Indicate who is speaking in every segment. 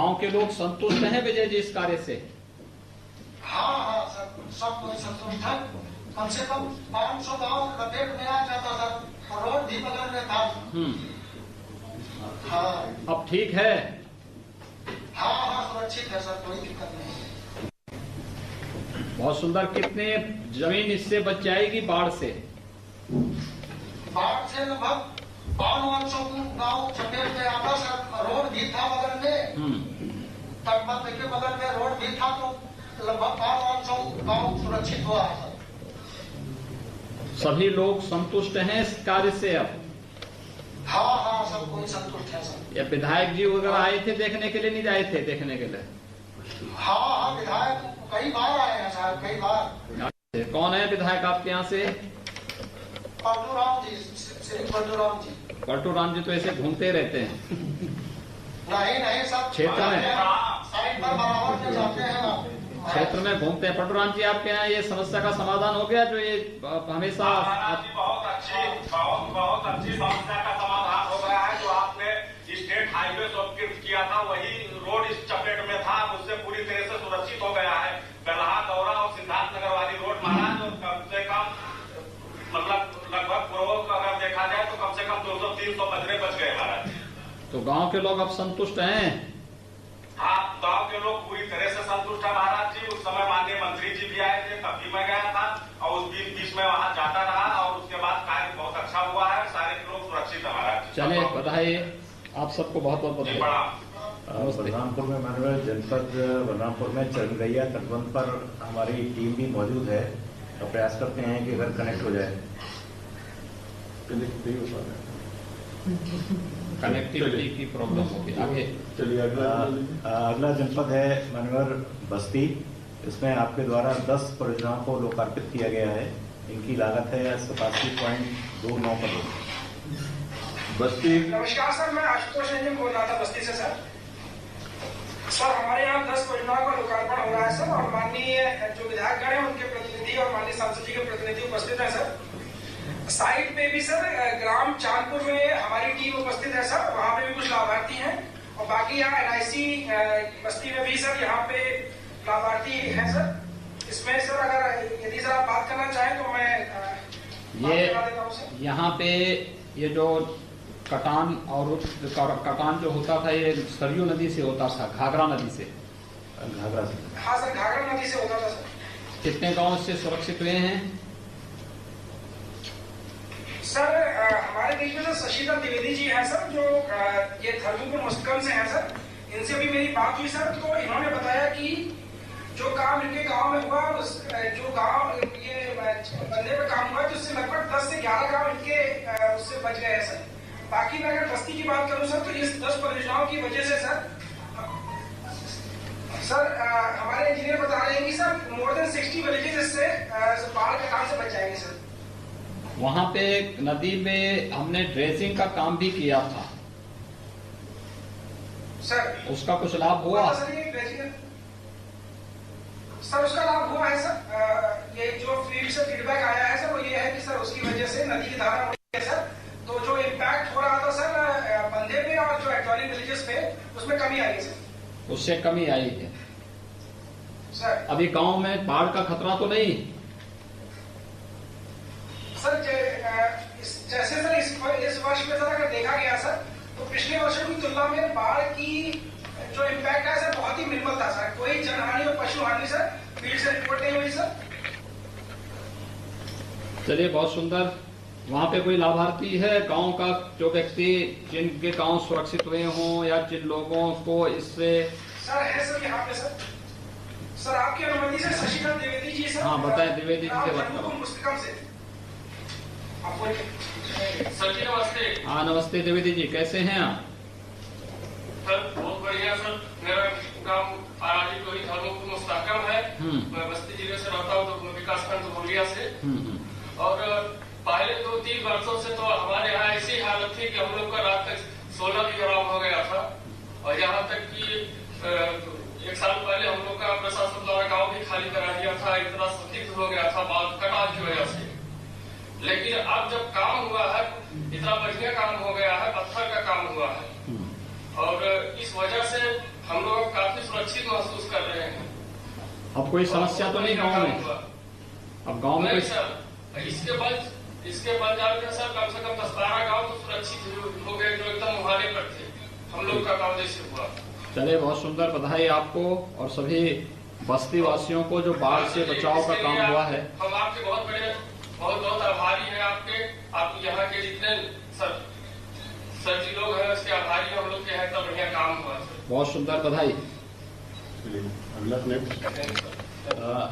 Speaker 1: गांव के लोग संतुष्ट हैं विजय जी इस कार्य से?
Speaker 2: हाँ सर, सब कोई संतुष्ट है। कम से कम 500 गाँव लपेट में आ जाता सर, रोड भी बगल में था। हाँ,
Speaker 1: अब ठीक है?
Speaker 2: हाँ सुरक्षित है सर, कोई दिक्कत नहीं है।
Speaker 1: बहुत सुंदर। कितने जमीन इससे बच जाएगी बाढ़ से?
Speaker 2: बाढ़ से लगभग 500 गाँव चपेट में आता सर। रोड भी था बगल में, तटबंध के बगल में रोड भी था, तो लगभग 500 गाँव सुरक्षित हुआ है सर।
Speaker 1: सभी लोग संतुष्ट हैं इस कार्य से अब?
Speaker 2: हाँ सब कोई संतुष्ट है सर।
Speaker 1: या विधायक जी वगैरह आए थे देखने के लिए? नहीं आए थे देखने के लिए?
Speaker 2: हाँ विधायक कई बार आए हैं साहब, कई बार।
Speaker 1: कौन है विधायक आपके यहाँ से?
Speaker 2: परशुराम जी, श्री परशुराम जी।
Speaker 1: परशुराम जी तो ऐसे घूमते रहते हैं।
Speaker 2: नहीं सब
Speaker 1: क्षेत्र में
Speaker 2: साइड पर बराबर के जाते हैं ना,
Speaker 1: क्षेत्र में घूमते हैं। परशुराम जी आपके यहाँ ये समस्या का समाधान हो गया जो ये हमेशा?
Speaker 3: बहुत अच्छी समस्या का समाधान हो गया है। जो आपने स्टेट हाईवे स्वीकृत किया था वही रोड इस चपेट में था, उससे पूरी तरह से सुरक्षित हो गया है। बेलहा, दौरा और सिद्धार्थनगर वाली रोड महाराज, और कम से कम मतलब लगभग पूर्वक अगर देखा जाए तो कम से कम 200-300 बजरे बच गए महाराज।
Speaker 1: तो गांव के लोग अब संतुष्ट हैं?
Speaker 3: हाँ, गांव के लोग पूरी तरह से संतुष्ट है महाराज जी। उस समय माननीय मंत्री जी भी आए थे, तब भी मैं गया था और उस बीच में वहाँ जाता रहा और उसके बाद कार्य बहुत अच्छा हुआ है। सारे लोग सुरक्षित है महाराज।
Speaker 1: चलिए बधाई आप सबको, बहुत बहुत बधाई।
Speaker 4: बलरामपुर में माननीय जनपद बलरामपुर में चरगैया तटबंध पर हमारी टीम भी मौजूद है और प्रयास करते हैं कि घर कनेक्ट हो जाए।
Speaker 1: कनेक्टिविटी की प्रॉब्लम होगी। आगे
Speaker 4: चलिए अगला जनपद है मनवर बस्ती। इसमें आपके द्वारा 10 परियोजनाओं को लोकार्पित किया गया है। इनकी लागत है 87.29 करोड़।
Speaker 5: बस्ती।
Speaker 6: नमस्कार सर, मैं आशुतोष रंजन बोल रहा था बस्ती से सर। हमारे यहाँ 10 परियोजनाओं का लोकार्पण हो रहा है सर, और माननीय जो विधायकगण हैं उनके प्रतिनिधि और माननीय सांसद जी के प्रतिनिधि उपस्थित हैं सर। साइट पे भी सर ग्राम चांदपुर में हमारी टीम उपस्थित है सर, वहाँ पे भी कुछ लाभार्थी हैं, और बाकी यहाँ NIC बस्ती में भी सर यहाँ पे लाभार्थी हैं सर। इसमें सर अगर यदि सर आप बात करना चाहें तो मैं
Speaker 1: ये
Speaker 6: बता देता हूँ सर।
Speaker 1: यहाँ पे ये जो कटान और कटान जो होता था ये सरयू नदी से होता था, घाघरा नदी से?
Speaker 4: घाघरा से।
Speaker 6: हाँ सर, घाघरा नदी से होता था सर।
Speaker 1: कितने गांव से सुरक्षित हुए हैं
Speaker 6: सर? हमारे बीच में सर शशिधर द्विवेदी जी हैं सर, जो ये धर्मपुर मुस्तकम से हैं सर। इनसे भी मेरी बात हुई सर, तो इन्होंने बताया कि जो काम इनके गांव में हुआ, उस जो गांव ये बंदे पे काम हुआ है, जिससे लगभग 10 से 11 गांव इनके उससे बच गए हैं सर। बाकी मैं अगर बस्ती की बात करूं सर, तो इस 10 परियोजनाओं की वजह से सर हमारे इंजीनियर बता रहे हैं कि सर मोर देन 60 विलेजेस इससे बाढ़ के काम से बच जाएंगे सर।
Speaker 1: वहां पे नदी में हमने ड्रेसिंग का काम भी किया था
Speaker 6: सर,
Speaker 1: उसका कुछ लाभ हुआ?
Speaker 6: सर उसका लाभ हुआ है सर। ये जो फील्ड से फीडबैक आया है सर, वो ये है कि सर उसकी वजह से नदी की धारा बढ़ी है सर, तो जो इम्पैक्ट हो रहा था सर बंदे पे और जो एडजॉइनिंग विलेजेस पे, उसमें कमी आई है सर।
Speaker 1: उससे कमी आई है
Speaker 6: सर।
Speaker 1: अभी गांव में बाढ़ का खतरा तो नहीं
Speaker 6: सर? जैसे सर इस वर्ष में सर अगर देखा गया सर, तो पिछले वर्षों की तुलना में बाढ़ की जो इम्पैक्ट है सर बहुत ही मिनिमल था सर। कोई जनहानि और पशु हानि सर फील्ड से रिपोर्ट नहीं हुई सर।
Speaker 1: चलिए बहुत सुंदर। वहाँ पे कोई लाभार्थी है गांव का, जो व्यक्ति जिनके गांव सुरक्षित हुए हों या जिन लोगों को इससे?
Speaker 6: सर है सर यहाँ पे सर। सर आपकी अनुमति से शशिधर द्विवेदी जी सर।
Speaker 1: हाँ बताएं, द्विवेदी जी से बात करो।
Speaker 6: मुस्तकम से
Speaker 7: सर जी नमस्ते।
Speaker 1: हाँ नमस्ते द्विवेदी जी, कैसे हैं आप?
Speaker 7: सर बहुत बढ़िया सर। मेरा गाँव आराजी टोली धर्मपुर मुस्तकम है। मैं बस्ती जिले से रहता हूँ, तो विकास खंड भोलिया से। और पहले 2-3 वर्षों से तो हमारे यहाँ ऐसी हालत थी कि हम लोग का रात तक 16 भी खराब हो गया था, और यहाँ तक कि 1 साल पहले हम लोग का प्रशासन द्वारा गाँव भी खाली करा दिया था। इतना संदिग्ध हो गया था बाढ़ कटान की वजह से। लेकिन अब जब काम हुआ है, इतना बढ़िया काम हो गया है, पत्थर का काम हुआ है, और इस वजह से हम लोग काफी सुरक्षित महसूस कर रहे हैं।
Speaker 1: अब कोई समस्या तो नहीं गांव में? अब गांव में
Speaker 7: नहीं
Speaker 1: कोई
Speaker 7: सर, इसके बाद जाकर सर कम से कम 10-12 गाँव तो सुरक्षित हो गए जो एकदम मुहाने पर थे। हम लोग का गाँव जैसे हुआ।
Speaker 1: चले, बहुत सुंदर, बधाई आपको और सभी बस्ती वासियों को जो बाढ़ से बचाव का काम हुआ है।
Speaker 7: हम आपके बहुत बड़े बहुत आभारी हैं आपके। आप यहाँ के जितने सर जी लोग हैं उसके आभारी हम लोग के हैं, तब बढ़िया काम हुआ सर।
Speaker 1: बहुत सुंदर, बधाई।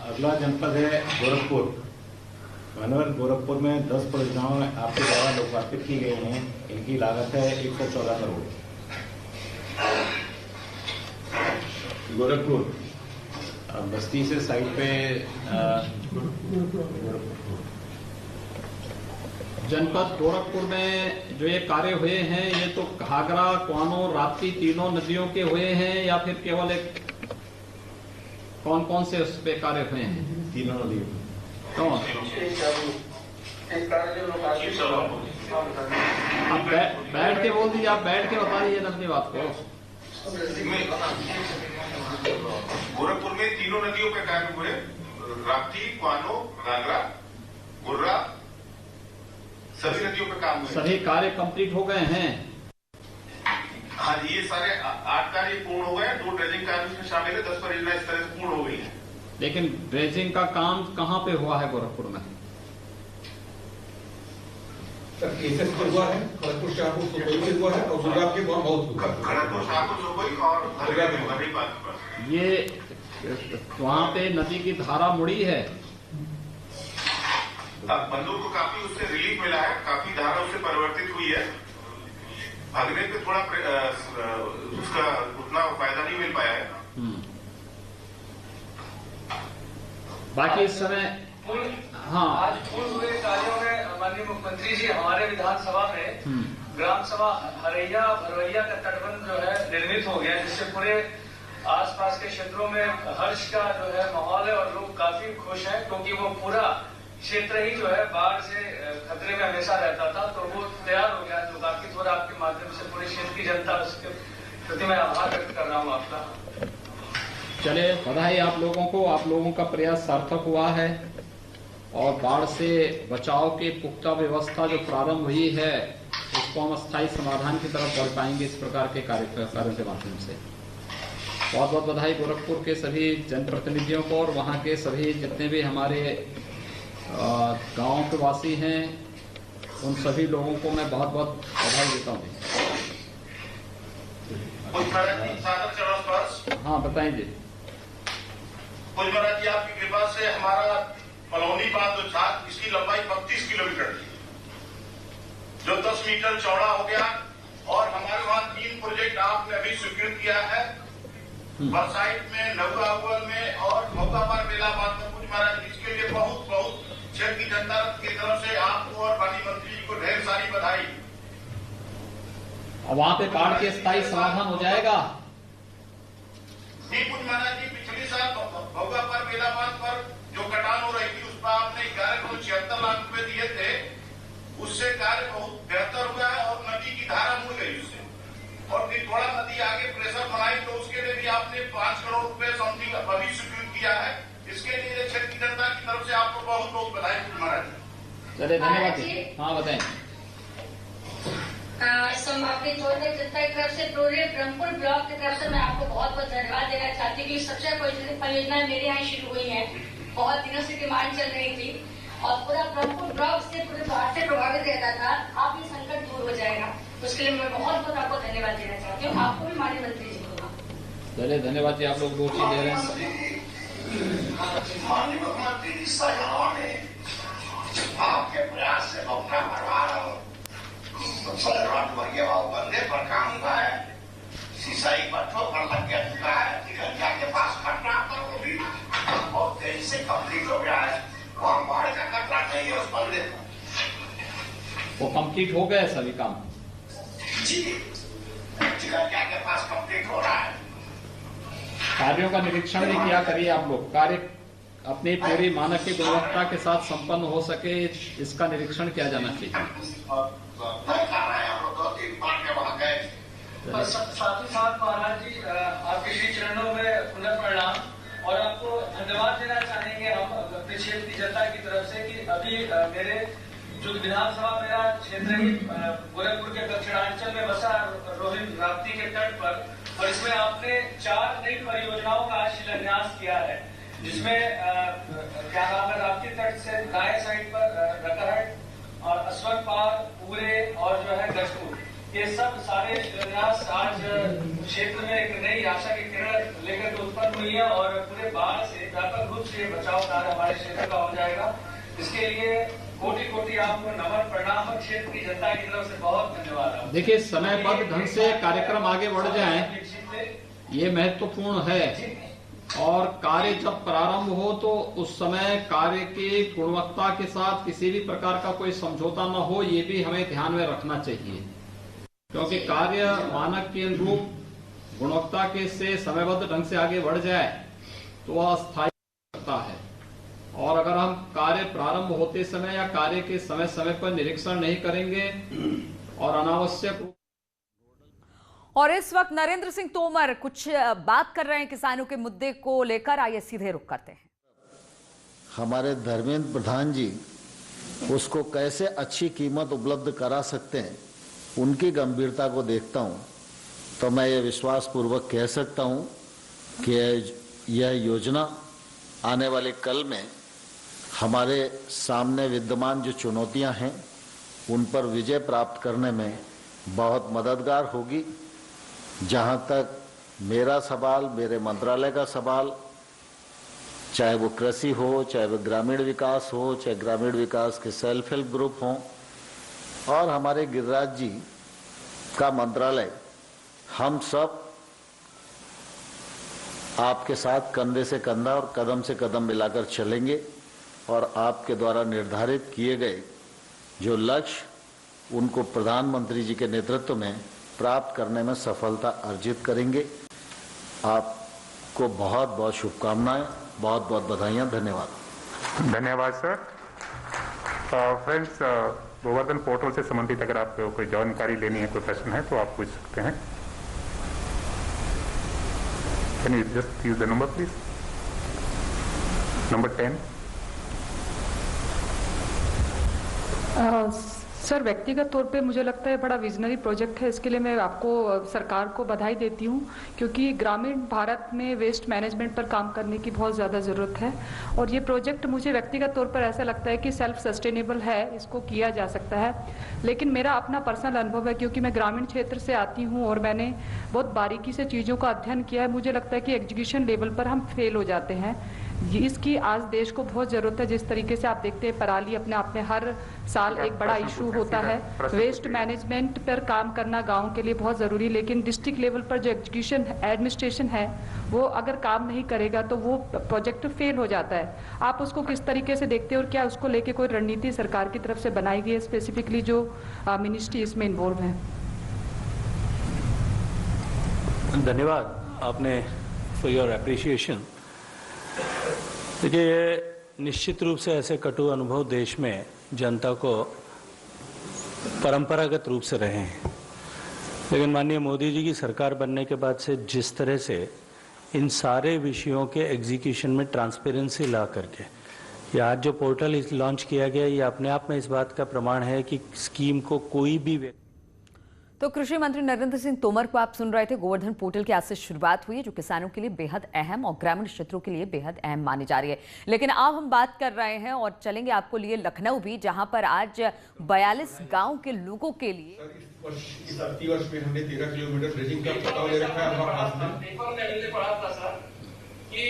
Speaker 4: अगला जनपद है गोरखपुर। मानवर गोरखपुर में 10 परियोजनाएं आपके द्वारा लोकार्पित की गई हैं। इनकी लागत है 114 करोड़।
Speaker 5: गोरखपुर
Speaker 4: बस्ती से साइड पे
Speaker 1: जनपद गोरखपुर में जो ये कार्य हुए हैं, ये तो घाघरा, क्वानो, राप्ती तीनों नदियों के हुए हैं या फिर केवल एक? कौन कौन से उस पे कार्य हुए हैं?
Speaker 4: तीनों नदियों।
Speaker 1: कौन? आप बैठ के बोल दीजिए, आप बैठ के बता दीजिए अपनी बात को।
Speaker 3: गोरखपुर में तीनों नदियों पे कार्य हुए, राप्ती, क्वानो, घाघरा, गुर्रा, सभी नदियों पे काम हुए।
Speaker 1: सभी कार्य कंप्लीट हो गए हैं?
Speaker 3: हाँ जी, ये सारे 8 कार्य पूर्ण हो गए। 2 ड्रेजिंग कार्य इसमें शामिल है। 10 परियोजना इस तरह से पूर्ण हो गई है।
Speaker 1: लेकिन ड्रेजिंग का काम कहाँ पे हुआ है गोरखपुर में?
Speaker 8: केसेस पर हुआ है, खड़गपुर शाहपुर सुपौल में हुआ है और गुजरात के बहुत हुआ है।
Speaker 3: खड़गपुर शाहपुर सुपौल और हरी बात पर
Speaker 1: ये वहाँ पे नदी की धारा मुड़ी है?
Speaker 3: बंदूक को काफी उससे रिलीफ मिला है, काफी धारा उससे परिवर्तित हुई है। भागने पे थोड़ा उसका उतना फायदा नहीं मिल पाया है।
Speaker 1: बाकी इस समय हाँ,
Speaker 9: आज पूर्ण हुए कार्यों में माननीय मुख्यमंत्री जी हमारे विधानसभा में ग्राम सभा हरैया भरवैया का तटबंध जो है निर्मित हो गया, जिससे पूरे आसपास के क्षेत्रों में हर्ष का जो है माहौल है और लोग काफी खुश हैं, क्योंकि वो पूरा क्षेत्र ही जो है बाढ़ से खतरे में हमेशा रहता था, तो वो तैयार हो गया। तो काफी थोड़ा आपके माध्यम से पूरे क्षेत्र की जनता उसके प्रति मैं आभार व्यक्त कर रहा हूँ आपका।
Speaker 1: चले, बधाई आप लोगों को। आप लोगों का प्रयास सार्थक हुआ है और बाढ़ से बचाव की पुख्ता व्यवस्था जो प्रारंभ हुई है उसको हम स्थायी समाधान की तरफ बढ़ पाएंगे इस प्रकार के कार्यों के माध्यम से। बहुत बहुत बधाई गोरखपुर के सभी जनप्रतिनिधियों को और वहाँ के सभी जितने भी हमारे गांव के वासी हैं, उन सभी लोगों को मैं बहुत बहुत बधाई देता हूँ। हाँ बताएंगे।
Speaker 3: कुछ महाराज जी, आपकी कृपा से हमारा पलौनी बांध जो था, इसकी लंबाई 32 किलोमीटर थी, जो 10 मीटर चौड़ा हो गया। और हमारे वहाँ 3 प्रोजेक्ट आपने अभी स्वीकृत किया है, बरसाइट में, नौगावल में और मौकापार बेलाबाद में। कुछ महाराज, इसके लिए बहुत बहुत क्षेत्र की जनता की तरफ से आपको और माननीय मंत्री जी को ढेर सारी बधाई।
Speaker 1: और वहाँ पे बाढ़ के स्थायी समाधान हो जाएगा?
Speaker 3: जी कुछ महाराज जी, पिछले साल मौकापार बेलाबाद पर जो कटान हो रही थी उस पर आपने 11.76 लाख रुपए दिए थे। उससे कार्य बहुत बेहतर हुआ है और नदी की धारा मुड़ गई उससे। और फिर थोड़ा नदी आगे प्रेशर बनाई तो उसके लिए भी आपने 5 करोड़ रुपए समथिंग अभी स्वीकृत किया है। इसके लिए क्षेत्र की जनता की तरफ से आपको बहुत बहुत बधाई महाराज।
Speaker 1: चलिए, धन्यवाद। हाँ बताएं।
Speaker 10: समाप्ति छोड़ने जनता की तरफ से पूरे ब्रह्मपुर ब्लॉक की तरफ से मैं आपको बहुत बहुत धन्यवाद देना चाहती हूँ कि सबसे परियोजना मेरे यहाँ शुरू हुई है। बहुत दिनों से डिमांड चल रही थी और पूरा ब्रह्मपुर ब्लॉक से पूरे बाढ़ से प्रभावित रहता था। आप ये संकट दूर हो जाएगा, उसके लिए मैं बहुत बहुत आपको धन्यवाद देना चाहती हूँ, आपको भी माननीय मंत्री जी को।
Speaker 1: चलिए, धन्यवाद जी। आप लोग 2 चीज दे रहे हैं।
Speaker 3: माननीय मुख्यमंत्री जी ने आपके प्रयास से अपना भरवा रहा हूँ। बंदे पर काम हुआ है, सिंचाई पट्टों पर लग चुका है, निगरिया के पास घटना पर वो भी बहुत तेजी से कंप्लीट हो गया है। वहाँ बाढ़ का खतरा नहीं है उस बंदे को।
Speaker 1: वो कंप्लीट हो गए सभी काम?
Speaker 3: जी, निगरिया के पास कंप्लीट हो रहा है।
Speaker 1: कार्यों का निरीक्षण भी किया करिए आप लोग। कार्य अपनी पूरी मानक की गुणवत्ता के साथ संपन्न हो सके, इसका निरीक्षण किया जाना चाहिए।
Speaker 3: हम लोग 2-3 बार के वहाँ गए
Speaker 9: साथ ही साथ महाराज जी आपके श्री चरणों में पुनः प्रणाम, और आपको धन्यवाद देना चाहेंगे हम अपने क्षेत्र की जनता की तरफ से कि अभी मेरे जो विधानसभा मेरा क्षेत्र ही गोरखपुर के दक्षिणांचल में बसा रोहिन राप्ती के तट पर, और इसमें आपने 4 नई परियोजनाओं का शिलान्यास किया है, जिसमें क्या नाम है, राप्ती तट से दाएं साइड पर रकरहट और अश्वक पार, पूरे और जो है गजपुर, ये सब सारे शिलान्यास आज क्षेत्र में एक नई आशा की किरण लेकर उत्पन्न हुई है, और पूरे बाढ़ से व्यापक रूप से बचाव कार्य हमारे क्षेत्र का हो जाएगा। इसके लिए कोटि कोटि आपको नमन प्रणाम, और क्षेत्र की जनता की तरफ से बहुत धन्यवाद।
Speaker 1: देखिए, समयबद्ध ढंग से कार्यक्रम आगे बढ़ जाए ये महत्वपूर्ण है, और कार्य जब प्रारंभ हो तो उस समय कार्य की गुणवत्ता के साथ किसी भी प्रकार का कोई समझौता न हो, ये भी हमें ध्यान में रखना चाहिए, क्योंकि कार्य मानक के अनुरूप गुणवत्ता के से समयबद्ध ढंग से आगे बढ़ जाए तो वह स्थायी सकता है। और अगर हम कार्य प्रारंभ होते समय या कार्य के समय समय पर निरीक्षण नहीं करेंगे और अनावश्यक
Speaker 11: और इस वक्त नरेंद्र सिंह तोमर कुछ बात कर रहे हैं किसानों के मुद्दे को लेकर, आइए सीधे रुख करते हैं।
Speaker 5: हमारे धर्मेंद्र प्रधान जी उसको कैसे अच्छी कीमत उपलब्ध करा सकते हैं, उनकी गंभीरता को देखता हूं तो मैं ये विश्वास पूर्वक कह सकता हूं कि यह योजना आने वाले कल में हमारे सामने विद्यमान जो चुनौतियां हैं उन पर विजय प्राप्त करने में बहुत मददगार होगी। जहां तक मेरा सवाल, मेरे मंत्रालय का सवाल, चाहे वो कृषि हो, चाहे वो ग्रामीण विकास हो, चाहे ग्रामीण विकास के सेल्फ हेल्प ग्रुप हों, और हमारे गिरिराज जी का मंत्रालय, हम सब आपके साथ कंधे से कंधा और कदम से कदम मिलाकर चलेंगे, और आपके द्वारा निर्धारित किए गए जो लक्ष्य उनको प्रधानमंत्री जी के नेतृत्व में प्राप्त करने में सफलता अर्जित करेंगे। आपको बहुत बहुत शुभकामनाएं, बहुत बहुत बधाइयां, धन्यवाद।
Speaker 12: धन्यवाद सर। फ्रेंड्स, गोवर्धन पोर्टल से संबंधित अगर आपको कोई जानकारी लेनी है, कोई प्रश्न है तो आप पूछ सकते हैं। Can you just use the number please? Number 10.
Speaker 13: Sir, व्यक्तिगत तौर पे मुझे लगता है बड़ा विजनरी प्रोजेक्ट है। इसके लिए मैं आपको, सरकार को बधाई देती हूँ, क्योंकि ग्रामीण भारत में वेस्ट मैनेजमेंट पर काम करने की बहुत ज़्यादा ज़रूरत है, और ये प्रोजेक्ट मुझे व्यक्तिगत तौर पर ऐसा लगता है कि सेल्फ सस्टेनेबल है, इसको किया जा सकता है। लेकिन मेरा अपना पर्सनल अनुभव है, क्योंकि मैं ग्रामीण क्षेत्र से आती हूँ और मैंने बहुत बारीकी से चीज़ों का अध्ययन किया है। मुझे लगता है कि एग्जीक्यूशन लेवल पर हम फेल हो जाते हैं। इसकी आज देश को बहुत ज़रूरत है। जिस तरीके से आप देखते हैं, पराली अपने आप में हर साल एक बड़ा इशू होता है। वेस्ट मैनेजमेंट पर काम करना गांव के लिए बहुत ज़रूरी, लेकिन डिस्ट्रिक्ट लेवल पर जो एग्जीक्यूशन एडमिनिस्ट्रेशन है वो अगर काम नहीं करेगा तो वो प्रोजेक्ट फेल हो जाता है। आप उसको किस तरीके से देखते हैं, और क्या उसको लेके कोई रणनीति सरकार की तरफ से बनाई गई है, स्पेसिफिकली जो मिनिस्ट्री इसमें इन्वॉल्व है?
Speaker 14: धन्यवाद आपने फॉर योर अप्रिशिएशन। देखिए, ये निश्चित रूप से ऐसे कटु अनुभव देश में जनता को परंपरागत रूप से रहे हैं, लेकिन माननीय मोदी जी की सरकार बनने के बाद से जिस तरह से इन सारे विषयों के एग्जीक्यूशन में ट्रांसपेरेंसी ला करके ये आज जो पोर्टल लॉन्च किया गया, ये अपने आप में इस बात का प्रमाण है कि स्कीम को कोई भी व्यक्ति।
Speaker 11: तो कृषि मंत्री नरेंद्र सिंह तोमर को आप सुन रहे थे। गोवर्धन पोर्टल की आज से शुरुआत हुई है, जो किसानों के लिए बेहद अहम और ग्रामीण क्षेत्रों के लिए बेहद अहम मानी जा रही है। लेकिन अब हम बात कर रहे हैं और चलेंगे आपको लिए लखनऊ भी, जहां पर आज 42 गांव के लोगों के लिए
Speaker 8: इस आर्थिक वर्ष में हमने 13 किलोमीटर ड्रेजिंग का प्रस्ताव ले रखा है। हमारा
Speaker 7: पेपर में हमने पढ़ा था सर कि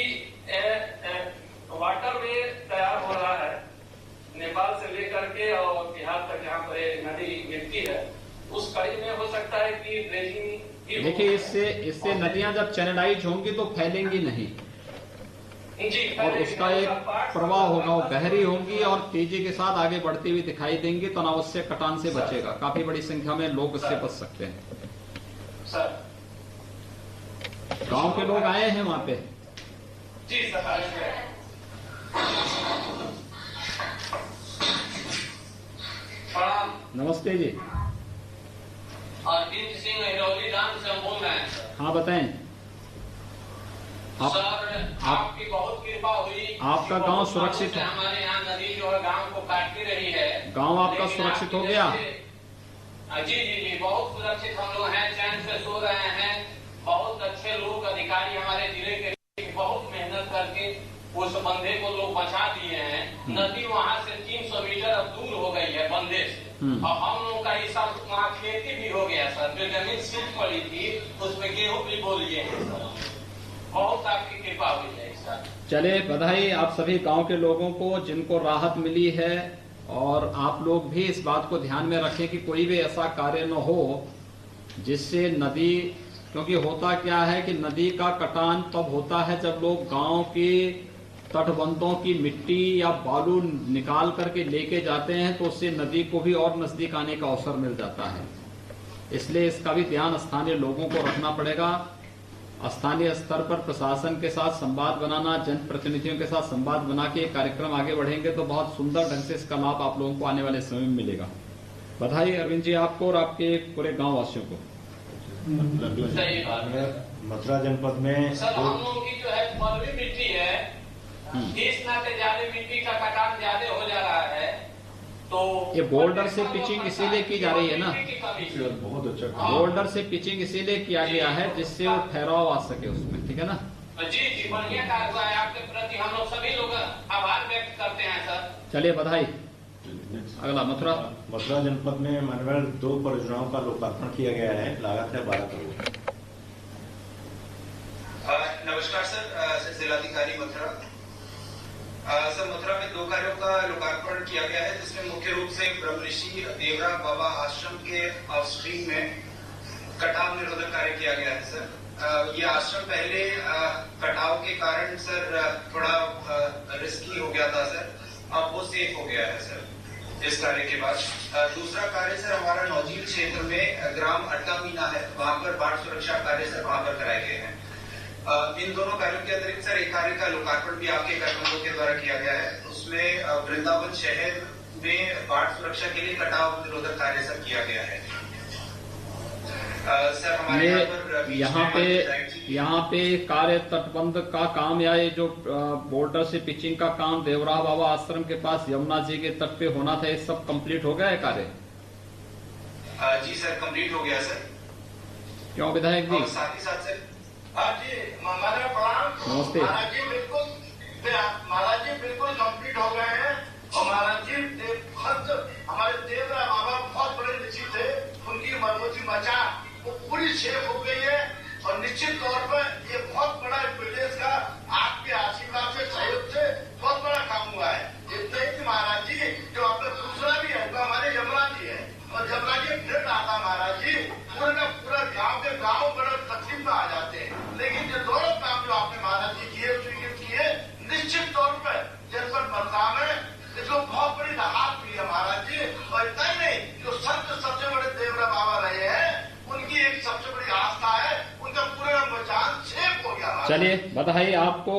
Speaker 7: वाटर वे तैयार हो रहा है नेपाल से लेकर के और बिहार तक, जहाँ पर नदी गिरती है उस कड़ी में हो सकता है कि ड्रेजिंग।
Speaker 1: देखिए, इससे नदियां जब चैनलाइज होंगी तो फैलेंगी नहीं, और उसका एक प्रवाह होगा, वो गहरी होंगी और तेजी के साथ आगे बढ़ती हुई दिखाई देंगी, तो अनावश्यक कटान से बचेगा। काफी बड़ी संख्या में लोग इससे बच सकते हैं। गांव के लोग आए हैं वहां पे।
Speaker 7: जी सर।
Speaker 1: नमस्ते जी।
Speaker 7: अरविंद सिंह हिरौली गांव से हम बोल रहे हैं सर।
Speaker 1: हाँ बताएं।
Speaker 7: सर आपकी बहुत कृपा हुई,
Speaker 1: आपका गांव सुरक्षित है।
Speaker 7: हमारे यहाँ नदी जो है गांव को काटती रही है।
Speaker 1: गांव आपका सुरक्षित हो गया?
Speaker 7: जी जी जी, बहुत सुरक्षित हम लोग हैं, चैन से सो रहे हैं। बहुत अच्छे लोग, अधिकारी हमारे जिले के बहुत मेहनत करके उस बंदे को लोग बचा दिए हैं। नदी वहाँ से 300 मीटर अब दूर हो गई है बंदे से। और हम लोग का ये सब वहाँ खेती भी हो गया सर। जो जमीन सिर्फ पड़ी थी उसमें गेहूं भी बो लिए हैं सर। बहुत आपकी कृपा हुई है सर।
Speaker 1: चले बधाई आप सभी गांव के लोगों को जिनको राहत मिली है। और आप लोग भी इस बात को ध्यान में रखें कि कोई भी ऐसा कार्य न हो जिससे नदी, क्योंकि होता क्या है कि नदी का कटान तब होता है जब लोग गांव के तटबंधों की मिट्टी या बालू निकाल करके लेके जाते हैं, तो उससे नदी को भी और नजदीक आने का अवसर मिल जाता है। इसलिए इसका भी ध्यान स्थानीय लोगों को रखना पड़ेगा। स्थानीय स्तर पर प्रशासन के साथ संवाद बनाना, जनप्रतिनिधियों के साथ संवाद बना के कार्यक्रम आगे बढ़ेंगे तो बहुत सुंदर ढंग से इसका लाभ आप लोगों को आने वाले समय में मिलेगा। बधाई अरविंद जी आपको और आपके पूरे गांव वासियों को।
Speaker 4: मथुरा जनपद में
Speaker 7: सर हम लोगों की जो है बलुई मिट्टी है, इस नाते ज्यादा मिट्टी का कटान ज्यादा हो जा रहा है। तो
Speaker 1: ये बोल्डर से पिचिंग इसीलिए की जा रही है ना,
Speaker 4: बहुत अच्छा।
Speaker 1: बोल्डर से पिचिंग इसीलिए किया गया है जिससे वो ठहराव आ सके उसमें, ठीक है ना।
Speaker 7: जी जी, बढ़िया कार्य हुआ है। आपके प्रति हम लोग सभी लोग आभार व्यक्त करते हैं सर।
Speaker 1: चलिए बधाई। अगला
Speaker 4: मथुरा जनपद में मानवेल 2 परियोजनाओं का लोकार्पण किया गया है, लागत है 12 करोड़।
Speaker 15: नमस्कार सर, जिलाधिकारी मथुरा। सर मथुरा में 2 कार्यों का लोकार्पण किया गया है, जिसमें मुख्य रूप से ब्रह्म ऋषि देवरा बाबा आश्रम के अपस्ट्रीम में कटाव निरोधक कार्य किया गया है सर। ये आश्रम पहले कटाव के कारण सर थोड़ा रिस्की हो गया था सर, अब वो सेफ हो गया है सर इस कार्य के बाद। दूसरा कार्य सर हमारा नौजील क्षेत्र में ग्राम अड्डा मीना है, वहां पर बाढ़ सुरक्षा कार्य सर वहां पर कराए गए हैं। इन दोनों कार्यों के अतिरिक्त सर एक कार्य का लोकार्पण भी आपके कार्यक्रमों के द्वारा किया गया है। उसमें वृंदावन शहर में बाढ़ सुरक्षा के लिए कटाव निरोधक कार्य सर किया गया है। सर हमारे
Speaker 1: यहाँ पे कार्य तटबंध का काम या ये जो बोर्डर से पिचिंग का काम देवरा बाबा आश्रम के पास यमुना जी के तट पे होना था, ये सब कंप्लीट हो गया है कार्य?
Speaker 15: जी सर कंप्लीट हो गया सर।
Speaker 1: क्यों विधायक जी?
Speaker 15: साथ ही साथ सर
Speaker 2: जी महाराज प्रणाम।
Speaker 1: नमस्ते
Speaker 2: महाराज जी बिल्कुल कंप्लीट हो गए हैं। और महाराज जी हमारे देवरा बाबा बहुत बड़े ऋषि थे, उनकी मरमती मचा वो पूरी सेफ हो गई है। और निश्चित तौर पर ये बहुत बड़ा प्रदेश का आपके आशीर्वाद से, सहयोग से बहुत बड़ा काम हुआ है। इतने ही महाराज जी जो आपने दूसरा भी है वो हमारे यमुना जी है, और यमुना जी फिर आता महाराज जी पूरा का पूरा गाँव के गाँव बड़ा तकलीफ में आ जाते हैं। लेकिन ये दोनों काम जो आपने महाराज जी किए स्वीकृत किए, निश्चित तौर पर जनपद मथुरा में इसको बहुत बड़ी राहत मिली है महाराज जी। और इतना ही नहीं, जो संत सबसे बड़े देवरा बाबा रहे हैं उनकी एक सबसे बड़ी आस्था है, उनका पूरा मचान सेफ हो गया।
Speaker 1: चलिए बधाई आपको,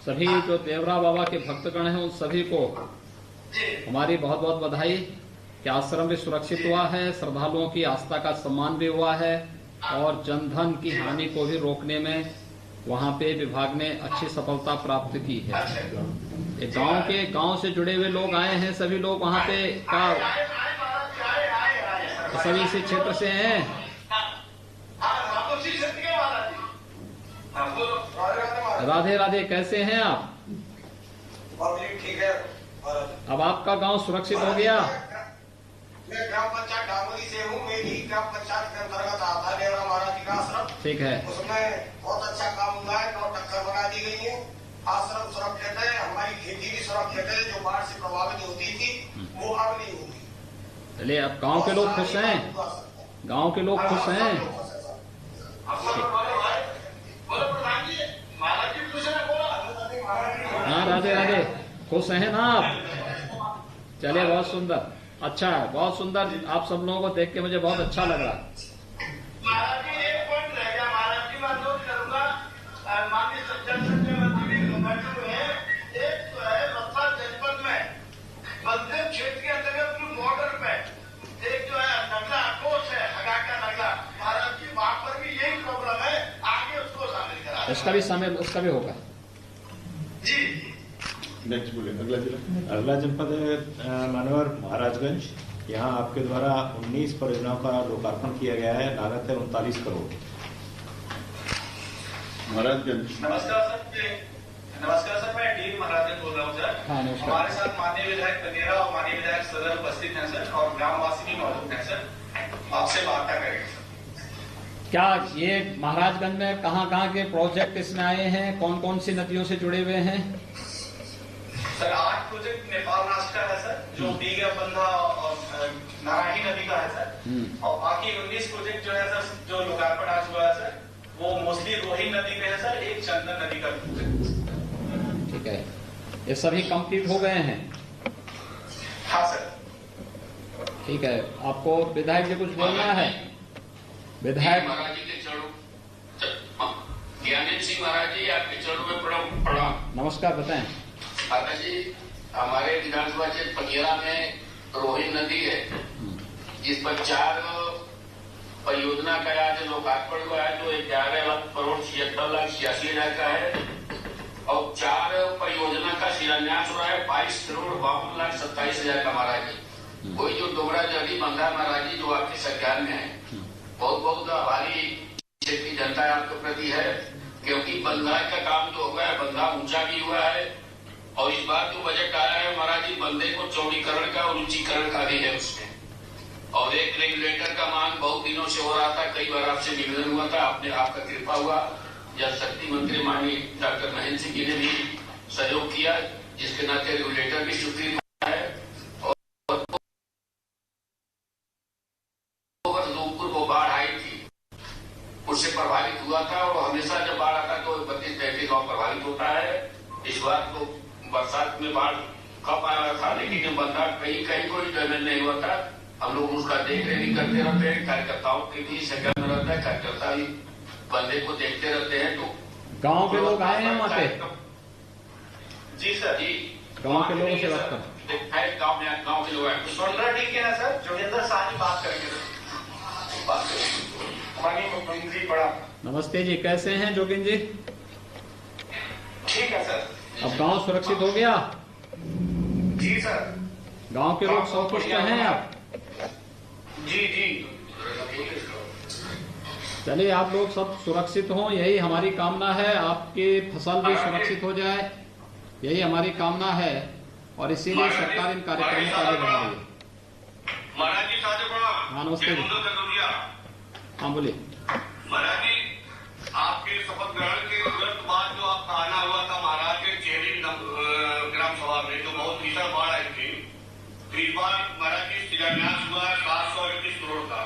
Speaker 1: सभी जो देवरा बाबा के भक्तगण हैं उन सभी को हमारी बहुत बहुत बधाई कि आश्रम भी सुरक्षित हुआ है, श्रद्धालुओं की आस्था का सम्मान भी हुआ है और जनधन की हानि को भी रोकने में वहाँ पे विभाग ने अच्छी सफलता प्राप्त की है। गांव से जुड़े हुए लोग आए हैं, सभी लोग वहाँ पे सभी इसी क्षेत्र से हैं। राधे राधे, कैसे हैं आप?
Speaker 2: ठीक है।
Speaker 1: अब आपका गांव सुरक्षित हो गया?
Speaker 2: मैं ग्राम पंचायत डामोरी से हूँ, मेरी ग्राम पंचायत के अंतर्गत आता है देवरा महाराज जी का आश्रम।
Speaker 1: ठीक है।
Speaker 2: उसमें बहुत अच्छा काम हुआ है, 9 टक्कर बना दी गई है, आश्रम सुरक्षित है, हमारी खेती भी सुरक्षित है। जो बाढ़ से प्रभावित होती थी वो अब नहीं होगी।
Speaker 1: चलिए अब गांव के लोग खुश हैं, गांव के लोग खुश हैं। हाँ राधे राधे, खुश हैं ना आप? चलिए बहुत सुंदर, अच्छा है, बहुत सुंदर। आप सब लोगों को देख के मुझे बहुत अच्छा लग रहा है।
Speaker 2: महाराज जी एक पॉइंट रह गया, महाराज जी मैं नोट करूंगा। माननीय संचालक मंत्री है, एक तो है मथुरा जनपद में बलदेव क्षेत्र के अंतर्गत बॉर्डर पे एक जो है नगला कोस है, हगाका नगला
Speaker 1: उसका भी समय उसका भी होगा।
Speaker 15: जी
Speaker 4: नेक्स्ट बोले अगला जिला। अगला जनपद है मानवर महाराजगंज। यहाँ आपके द्वारा 19 परियोजनाओं का लोकार्पण किया गया है, लागत है 39 करोड़।
Speaker 5: महाराजगंज।
Speaker 15: नमस्कार सर, मैं डी महाराजगंज बोल रहा हूँ सर।
Speaker 1: हाँ, नमस्कार।
Speaker 15: हमारे साथ माननीय विधायक बनेरा और माननीय विधायक सदर उपस्थित हैं सर, और ग्रामवासी भी मौजूद हैं सर। आपसे वार्ता करेंगे सर।
Speaker 1: क्या ये महाराजगंज में कहाँ के प्रोजेक्ट इसमें आए हैं, कौन कौन सी नदियों से जुड़े हुए हैं?
Speaker 15: सर 8 प्रोजेक्ट नेपाल राष्ट्र का है सर, जो बीगा बंधा और नारायणी नदी का है सर, और बाकी 19 प्रोजेक्ट जो है सर, जो लोकार्पण आज हुआ है सर, वो मोस्टली रोहिंग नदी के है सर, एक चंदन नदी का प्रोजेक्ट।
Speaker 1: ठीक है, ये सभी कंप्लीट हो गए हैं?
Speaker 15: हाँ सर।
Speaker 1: ठीक है, आपको विधायक जी कुछ बोलना है? विधायक
Speaker 16: महाराज जी के चरणों, ज्ञानेंद्र सिंह महाराज जी आपके चरणों में प्रणाम।
Speaker 1: नमस्कार, बताएं।
Speaker 16: माता जी, हमारे विधानसभा क्षेत्र पटियाला में रोहिंग नदी है, जिस पर 4 परियोजना का आज लोकार्पण हुआ है, जो 11,76,86,000 का है, और 4 परियोजना का शिलान्यास हुआ है 22,52,27,000 का। महाराज जी, कोई जो डोबरा जर्दी बंधा महाराज जी, जो आपके संज्ञान में है, बहुत बहुत आभारी क्षेत्र की जनता आपके प्रति है, क्योंकि बंधा का काम जो हुआ है, बंधा ऊंचा भी हुआ है, और इस बार जो बजट आया है महाराज जी, बंदे को चौड़ीकरण का और ऊंचीकरण का भी है उसमें। और एक रेगुलेटर का मांग बहुत दिनों से हो रहा था, कई बार आपसे निवेदन हुआ था, आपका कृपा हुआ, जल शक्ति मंत्री माननीय डॉक्टर महेंद्र सिंह जी ने भी सहयोग किया, जिसके नाते रेगुलेटर भी स्वीकृत है। और रूपपुर को बाढ़ आई थी, उससे प्रभावित हुआ था, और हमेशा जब बाढ़ आता तो 32-33 गाँव प्रभावित होता है। इस बार तो बरसात में बाढ़ कम आया था, लेकिन बंदा कहीं कोई डैमेज नहीं हुआ था। हम लोग उसका देख रेख करते रहते हैं, कार्यकर्ताओं के भी संज्ञान में रहता है, कार्यकर्ता भी बंदे को देखते रहते हैं। तो
Speaker 1: गांव के लोग आए हैं वहाँ पे?
Speaker 15: जी सर, जी
Speaker 1: गांव के लोगों से बात कर।
Speaker 16: गाँव के लोग आए,
Speaker 15: सोनरा डी के हैं सर, जोगिंदर शाह जी बात करेंगे। माननीय मुख्यमंत्री बड़ा
Speaker 1: नमस्ते जी, कैसे हैं जोगिंदर जी?
Speaker 15: ठीक है सर।
Speaker 1: अब गांव सुरक्षित हो गया?
Speaker 15: जी सर।
Speaker 1: गांव के लोग संतुष्ट हैं आप?
Speaker 15: जी जी।
Speaker 1: चलिए, आप लोग सब सुरक्षित हों, यही हमारी कामना है। आपकी फसल भी सुरक्षित हो जाए, यही हमारी कामना है, और इसीलिए सरकार इन कार्यक्रमों को आगे बढ़ा रही है।
Speaker 3: महाराज जी
Speaker 1: हाँ, नमस्ते जी। हाँ, बोलिए।
Speaker 3: महाराज जी, आपके शपथ ग्रहण के तुरंत बाद जो आपका आना हुआ था महाराज के चेहरी ग्राम सभा में, जो बहुत भीषण बाढ़ आई थी, तो इस बार महाराज जी शिलान्यास हुआ है 731 करोड़ का,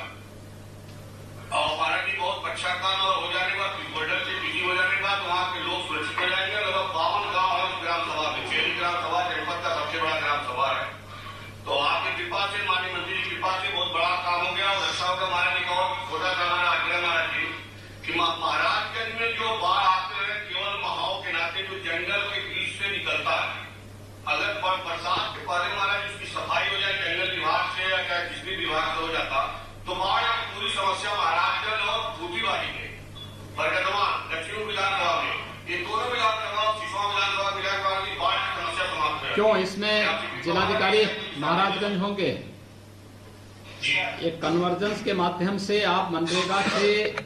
Speaker 3: और महाराज जी बहुत अच्छा काम हो जाने के बाद, बॉर्डर से बिजी हो जाने के बाद वहाँ के लोग सुरक्षित हो जाएंगे। लगभग 52 गाँव है उस ग्राम सभा में, चेहरी ग्राम सभा जनपद का सबसे बड़ा ग्राम सभा है। तो आपकी कृपा से, माननीय मंत्री की कृपा से बहुत बड़ा काम हो गया, और अच्छा होगा। महाराज जी का और छोटा सा हमारा आग्रह महाराज जी, कि महाराजगंज में जो बाढ़ आते हैं, केवल महाव के नाते जो जंगल के बीच से निकलता है, अगर बरसात के पहले महाराज उसकी सफाई हो जाए जंगल विभाग से या चाहे जिस भी विभाग से हो जाता, तो बाढ़ की पूरी समस्या महाराजगंज और बूटीबाड़ी में, बरगदवा दक्षिण विधानसभा में, ये दोनों विधानसभा, सिसवा विधानसभा की बाढ़ की समस्या समाप्त है।
Speaker 1: क्यों इसमें जिलाधिकारी महाराजगंज होंगे? एक कन्वर्जेंस के माध्यम से आप मनरेगा से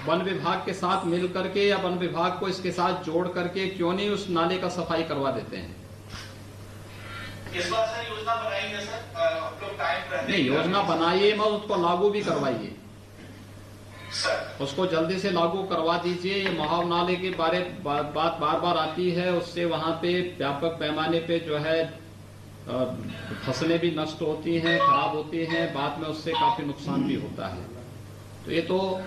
Speaker 1: वन विभाग के साथ मिल करके, या वन विभाग को इसके साथ जोड़ करके क्यों नहीं उस नाले का सफाई करवा देते हैं?
Speaker 15: इस बार सर योजना बनाएंगे सर, आप लोग टाइम
Speaker 1: नहीं, योजना बनाइए मत, उसको लागू भी करवाइए
Speaker 15: सर।
Speaker 1: उसको जल्दी से लागू करवा दीजिए। ये महाव नाले की बात बार बार आती है, उससे वहां पे व्यापक पैमाने पे जो है फसलें भी नष्ट होती हैं, खराब होती हैं, बाद में उससे काफी नुकसान भी होता है। तो ये तो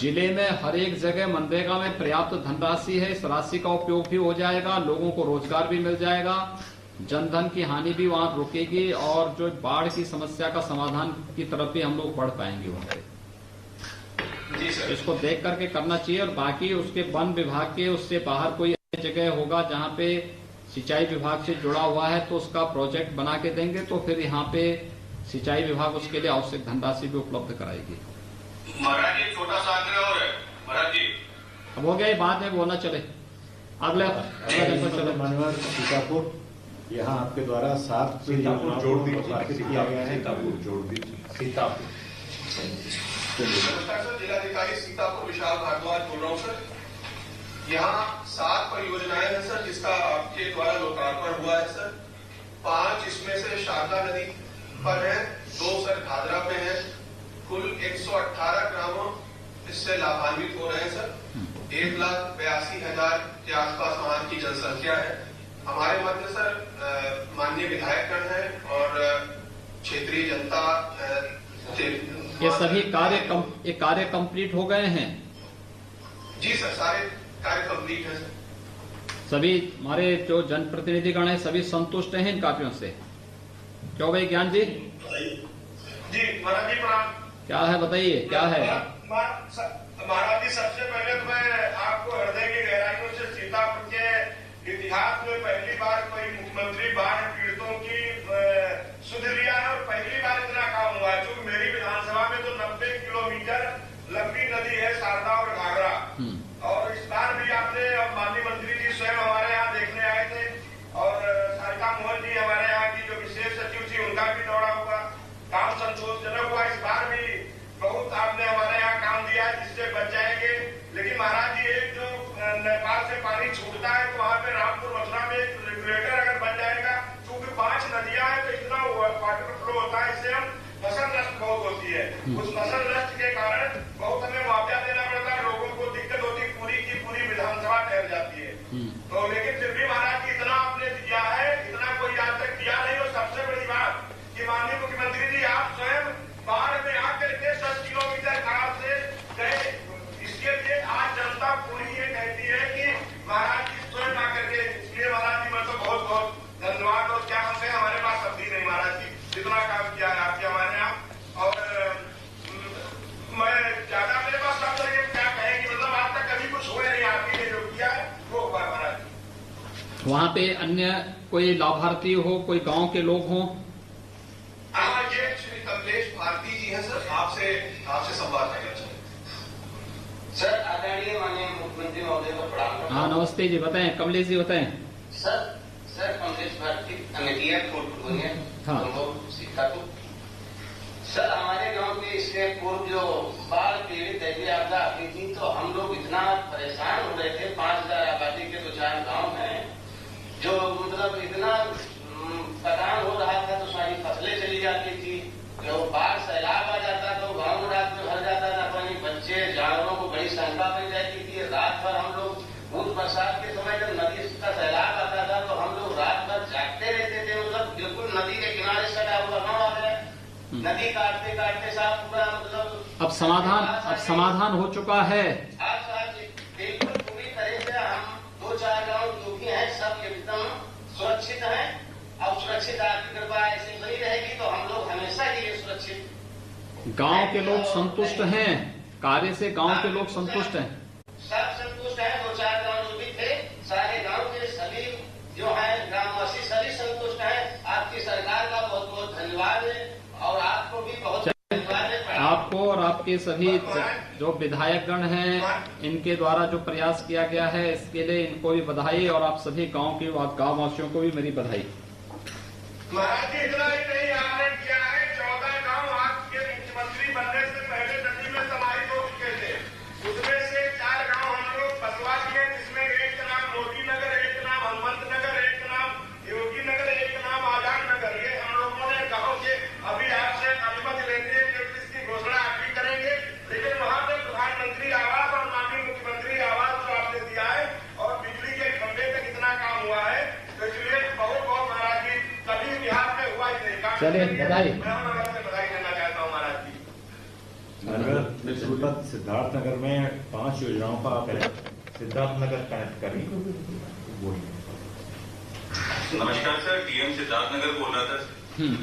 Speaker 1: जिले में हर एक जगह मनरेगा में पर्याप्त धनराशि है, इस राशि का उपयोग भी हो जाएगा, लोगों को रोजगार भी मिल जाएगा, जनधन की हानि भी वहां रुकेगी, और जो बाढ़ की समस्या का समाधान की तरफ भी हम लोग बढ़ पाएंगे वहां पे। इसको देख करके करना चाहिए। और बाकी उसके वन विभाग के उससे बाहर कोई जगह होगा जहाँ पे सिंचाई विभाग से जुड़ा हुआ है, तो उसका प्रोजेक्ट बना के देंगे, तो फिर यहाँ पे सिंचाई विभाग उसके लिए आवश्यक धनराशि भी उपलब्ध कराएगी।
Speaker 3: महाराज जी छोटा सा आग्रह और है महाराज जी,
Speaker 1: अब हो गया, बाद में बोलना चले। अगला जनपद चले।
Speaker 4: मानवर सीतापुर, यहाँ आपके द्वारा 7
Speaker 8: जोड़
Speaker 4: लोकार्पित किया गया है।
Speaker 8: सीतापुर
Speaker 17: नमस्कार सर, जिलाधिकारी सीतापुर विशाल भारद्वाज बोल रहा हूँ सर। यहाँ 7 परियोजनाएं हैं सर, जिसका आपके द्वारा लोकार्पण हुआ है सर। 5 इसमें से शारदा नदी पर है, 2 सर घाघरा पे है। कुल 118 ग्रामों इससे लाभान्वित हो रहे हैं सर। 1,82,000 के आसपास वहां की जनसंख्या है। हमारे मध्य सर माननीय विधायकगण है और क्षेत्रीय जनता।
Speaker 1: ये सभी कार्य कंप्लीट हो गए हैं?
Speaker 17: जी सर, सारे कार्य कंप्लीट है सर।
Speaker 1: सभी हमारे जो जनप्रतिनिधिगण हैं सभी संतुष्ट हैं इन कार्यों से? क्यों भाई ज्ञान जी?
Speaker 3: जी महाराज जी प्रणाम।
Speaker 1: क्या है बताइए, क्या है?
Speaker 3: महाराज जी, सबसे पहले तो मैं आपको हृदय की गहराइयों से सीतापुर के इतिहास में पहली बार कोई मुख्यमंत्री बाढ़ पीड़ितों की सुध लिया है और पहली बार इतना काम हुआ है। क्योंकि मेरी विधानसभा में तो 90 किलोमीटर लंबी नदी है शारदा और घाघरा, और इस बार भी आपने माननीय मंत्री जी स्वयं हमारे यहाँ देखने आए थे और सारिका मोहन जी हमारे यहाँ की जो विशेष सचिव थी उनका भी दौरा हुआ, काम संतोषजनक हुआ। इस बार भी बहुत आपने हमारे यहाँ काम दिया है जिससे बच जाएंगे। लेकिन महाराज जी, एक जो नेपाल से पानी छूटता है तो वहाँ पे रामपुर मथुरा में एक रेगुलेटर अगर बन जाएगा, क्योंकि 5 नदियां हैं तो इतना वाटर फ्लो होता है, इससे हम फसल नष्ट बहुत होती है। उस फसल नष्ट के कारण बहुत हमें मुआवजा देना पड़ता है, लोगों को दिक्कत होती, पूरी की पूरी विधानसभा ठहर जाती है। तो लेकिन फिर भी महाराज जी इतना आपने दिया है, इतना कोई आज तक दिया नहीं। और सबसे बड़ी बात कि माननीय मुख्यमंत्री जी आप स्वयं बाढ़ में आकर के 10 किलोमीटर कार से गए, इसके लिए आज जनता पूरी ये कहती है कि महाराज जी स्वयं आकर के। इसलिए महाराज जी मैं तो बहुत बहुत धन्यवाद, और क्या हम कहें, हमारे पास शब्द ही नहीं महाराज जी, जितना काम किया है आपके हमारे यहाँ। और मैं ज्यादा मेरे पास शब्द नहीं, क्या कहें कि मतलब आज तक कभी कुछ हुआ नहीं, आपके लिए जो किया है वो हुआ महाराज जी।
Speaker 1: वहाँ पे अन्य कोई लाभार्थी हो, कोई गांव के लोग हों?
Speaker 17: हाँ, ये श्री कमलेश भारती जी हैं सर, आपसे संवाद करना चाहिए
Speaker 18: सर। आदरणीय माननीय मुख्यमंत्री महोदय को प्रणाम।
Speaker 1: हाँ नमस्ते जी, बताएं कमलेश जी, बताएं।
Speaker 18: सर कमलेश भारती अमेरिया कोटपुर सीतापुर। सर हमारे गांव के इसके पूर्व जो बाढ़ पीड़ित दैवीय आपदा आती थी तो हम लोग इतना परेशान हो रहे थे। 5,000 आबादी के 2-4 गाँव हैं जो मतलब इतना परेशान हो रहा था, तो सारी फसलें चली जाती थी। जो बाढ़ सैलाब आ जाता तो गाँव रात में भर जाता था पानी, बच्चे जानवरों को बड़ी शंका बन जाती थी। रात भर हम लोग बहुत बरसात के समय जब नदी का सैलाब आता था तो हम लोग रात भर जागते रहते थे। मतलब बिल्कुल नदी के किनारे सटा हुआ गाँव आ गया, नदी काटते काटते साफ पूरा मतलब
Speaker 1: अब समाधान हो चुका है।
Speaker 18: बिल्कुल पूरी तरह से हम 2-4 गाँव जो भी हैं सब एकदम सुरक्षित हैं। अब सुरक्षित आपकी कृपा ऐसी बनी रहेगी तो हम लोग हमेशा ही सुरक्षित।
Speaker 1: गांव के लोग संतुष्ट हैं, कार्य से गांव के लोग संतुष्ट हैं,
Speaker 18: सब संतुष्ट हैं। 2-4 गाँव जो भी थे सारे गाँव के सभी जो है ग्रामवासी सभी संतुष्ट हैं। आपकी सरकार का बहुत बहुत धन्यवाद है और आपको भी बहुत धन्यवाद है।
Speaker 1: आपको और आपके सभी जो विधायकगण हैं इनके द्वारा जो प्रयास किया गया है इसके लिए इनको भी बधाई, और आप सभी गाँव वासियों को भी मेरी बधाई।
Speaker 3: महाराज जी इतना ही नहीं आपने किया है, 14 गांव आपके मुख्यमंत्री बनने से पहले नदी में समाहित हो चुके थे। उसमें से 4 गांव हम लोग बसवा दिए, जिसमें एक का नाम मोदी नगर, एक का नाम हनुमंत नगर, एक का नाम योगी नगर, एक का नाम आजाद नगर। ये हम लोगों ने गाँव के अभी आपसे अनुमति लेते हैं कि इसकी घोषणा आप भी करेंगे। लेकिन वहाँ पे प्रधानमंत्री आवास और माननीय मुख्यमंत्री आवास जो आपने दिया है और बिजली के खंभे पे कितना काम हुआ है, तो इसलिए बहुत बहुत महाराज जी कभी बिहार में हुआ ही नहीं।
Speaker 1: चलिए बधाई।
Speaker 3: मैं बधाई देना चाहता हूँ महाराज जी।
Speaker 4: सिद्धार्थनगर में 5 योजनाओं का आप सिद्धार्थनगर कनेक्ट करें।
Speaker 19: नमस्कार सर, डीएम सिद्धार्थनगर बोल रहा था।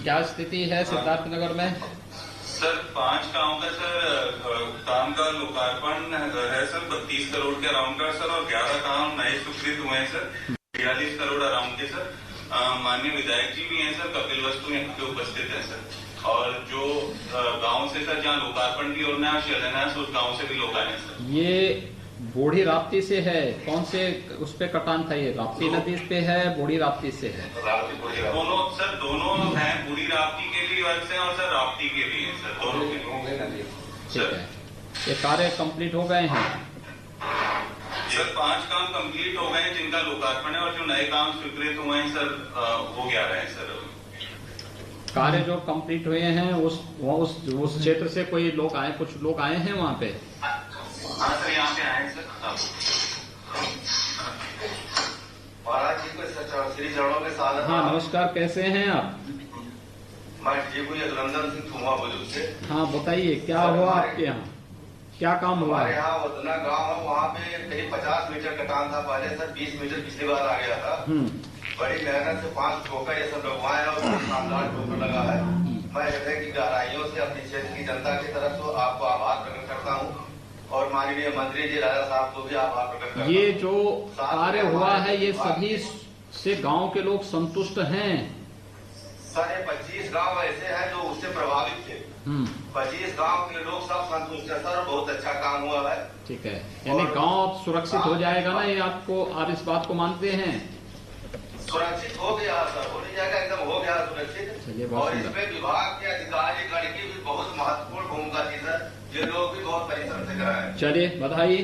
Speaker 1: क्या स्थिति है सिद्धार्थनगर में?
Speaker 19: सर 5 गाँव का सर काम का लोकार्पण है सर, 32 करोड़ के अराउंड का सर, और 11 काम नए स्वीकृत हुए हैं सर, 42 करोड़ अराउंड के सर। माननीय विधायक जी भी हैं सर, कपिल वस्तु यहाँ पे उपस्थित हैं सर, और जो गांव से सर जहाँ लोकार्पण की योजना शिलान्यास उस गांव से भी लोग आए हैं सर।
Speaker 1: ये बूढ़ी राप्ती से है। कौन से उस पे कटान था ये? राप्ती नदी पे है, बूढ़ी राप्ती से है?
Speaker 19: दोनों सर, दोनों हैं, बूढ़ी राप्ती के भी वर्ग से और सर राप्ती के भी हैं सर, दोनों के।
Speaker 1: ठीक है, ये कार्य कंप्लीट हो गए हैं
Speaker 19: सर? 5 काम कंप्लीट हो गए हैं जिनका लोकार्पण है, और जो नए काम स्वीकृत हुए हैं सर वो 11 हैं सर।
Speaker 1: कार्य जो कंप्लीट हुए हैं उस क्षेत्र से कोई लोग आए, कुछ लोग आए हैं वहाँ पे?
Speaker 19: हाँ सर, यहाँ पे आए सर।
Speaker 20: महाराज जी को श्री चरणों के साथ।
Speaker 1: हाँ नमस्कार, कैसे हैं आप?
Speaker 20: मैं ठीक हूँ, रंजन सिंह थुमा बुजुर्ग से।
Speaker 1: हाँ बताइए, क्या हुआ आपके यहाँ, क्या काम हुआ?
Speaker 20: हमारे यहाँ वतना गाँव है, वहाँ पे करीब 50 मीटर कटान था पहले सर, 20 मीटर पिछली बार आ गया था। बड़ी मेहनत से 5 ठोकर ये सब लगवाए और शानदार ठोकर लगा है। मैं हृदय की गहराइयों से अपने क्षेत्र की जनता की तरफ से आपको आभार प्रकट करता हूँ, और माननीय मंत्री जी राजा साहब को भी आभार प्रकट करता हूँ।
Speaker 1: ये जो कार्य हुआ है ये सभी से गांव के लोग संतुष्ट हैं?
Speaker 20: सर ये 25 गांव ऐसे हैं जो उससे प्रभावित थे। 25 गांव के लोग सब संतुष्ट है सर, बहुत अच्छा काम हुआ है।
Speaker 1: ठीक है, यानी गांव सुरक्षित हो जाएगा ना, ये आपको, आप इस बात को मानते हैं?
Speaker 20: सुरक्षित हो गया सर, हो नहीं जाएगा, एकदम हो गया सुरक्षित। और इसमें विभाग के अधिकारी गण की भी बहुत महत्वपूर्ण भूमिका थी सर, ये लोग भी बहुत परिश्रम से कराए।
Speaker 1: चलिए बधाई,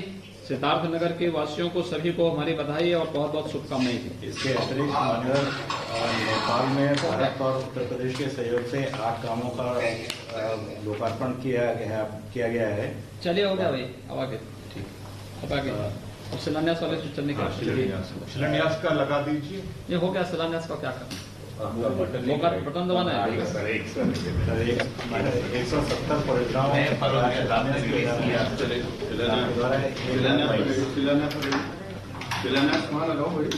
Speaker 1: सिद्धार्थ नगर के वासियों को सभी को हमारी बधाई और बहुत बहुत शुभकामनाएं।
Speaker 4: इसके अतिरिक्त माननीय नेपाल में भारत और उत्तर प्रदेश के सहयोग से 8 कामों का लोकार्पण किया गया है।
Speaker 1: चलिए हो गया भाई, अब आगे। ठीक, अब आगे शिलान्यास वाले से चलने का
Speaker 8: शिलान्यास का लगा दीजिए।
Speaker 1: ये हो गया, शिलान्यास का क्या करना? बटन दबाना है।
Speaker 4: 170 परियोजनाओं
Speaker 8: शिलान्यास वहाँ लगाओ भाई।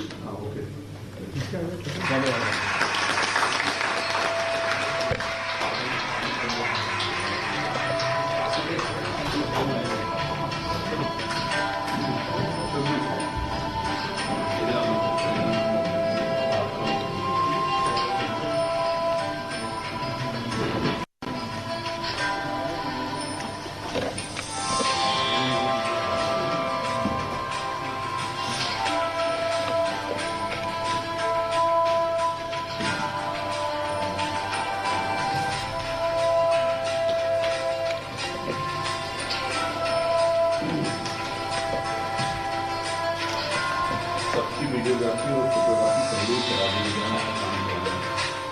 Speaker 21: सबकी वीडियोग्राफी और फोटोग्राफी पहले ही करा दी जहाँ काम करना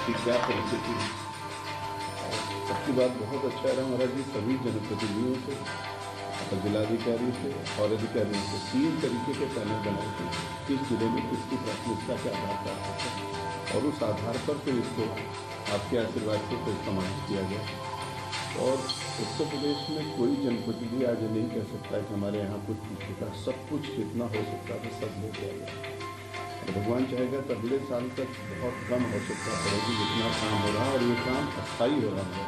Speaker 21: कि क्या परिस्थिति है। सबकी बात बहुत अच्छा रहा महाराज जी, सभी जनप्रतिनिधियों से, जिलाधिकारी से और अधिकारियों से 3 तरीके के पैनल बनाए थे, किस जिले में किसकी प्राथमिकता के आधार पर होता है, और उस आधार पर फिर इसको आपके आशीर्वाद से फिर समाहित किया गया। और उत्तर प्रदेश में कोई जनप्रतिनिधि आज नहीं कह सकता है कि हमारे यहाँ कुछ पूछेगा, सब कुछ कितना हो सकता है सब हो गया। और भगवान चाहेगा तो अगले साल तक बहुत कम हो सकता है कि जितना काम हो रहा है, और ये काम अस्थायी हो रहा है।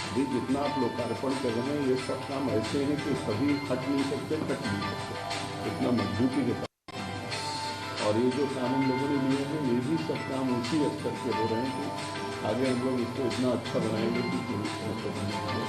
Speaker 21: अभी जितना आप लोकार्पण कर रहे हैं ये सब काम ऐसे हैं कि सभी हट नहीं सकते, कट नहीं सकते, इतना मजबूती के साथ। और ये जो काम हम लोगों ने लिए हैं ये भी सब काम उसी स्तर के हो रहे हैं कि आगे हम लोग इसको इतना अच्छा बनाएंगे कि कोई समस्या नहीं है।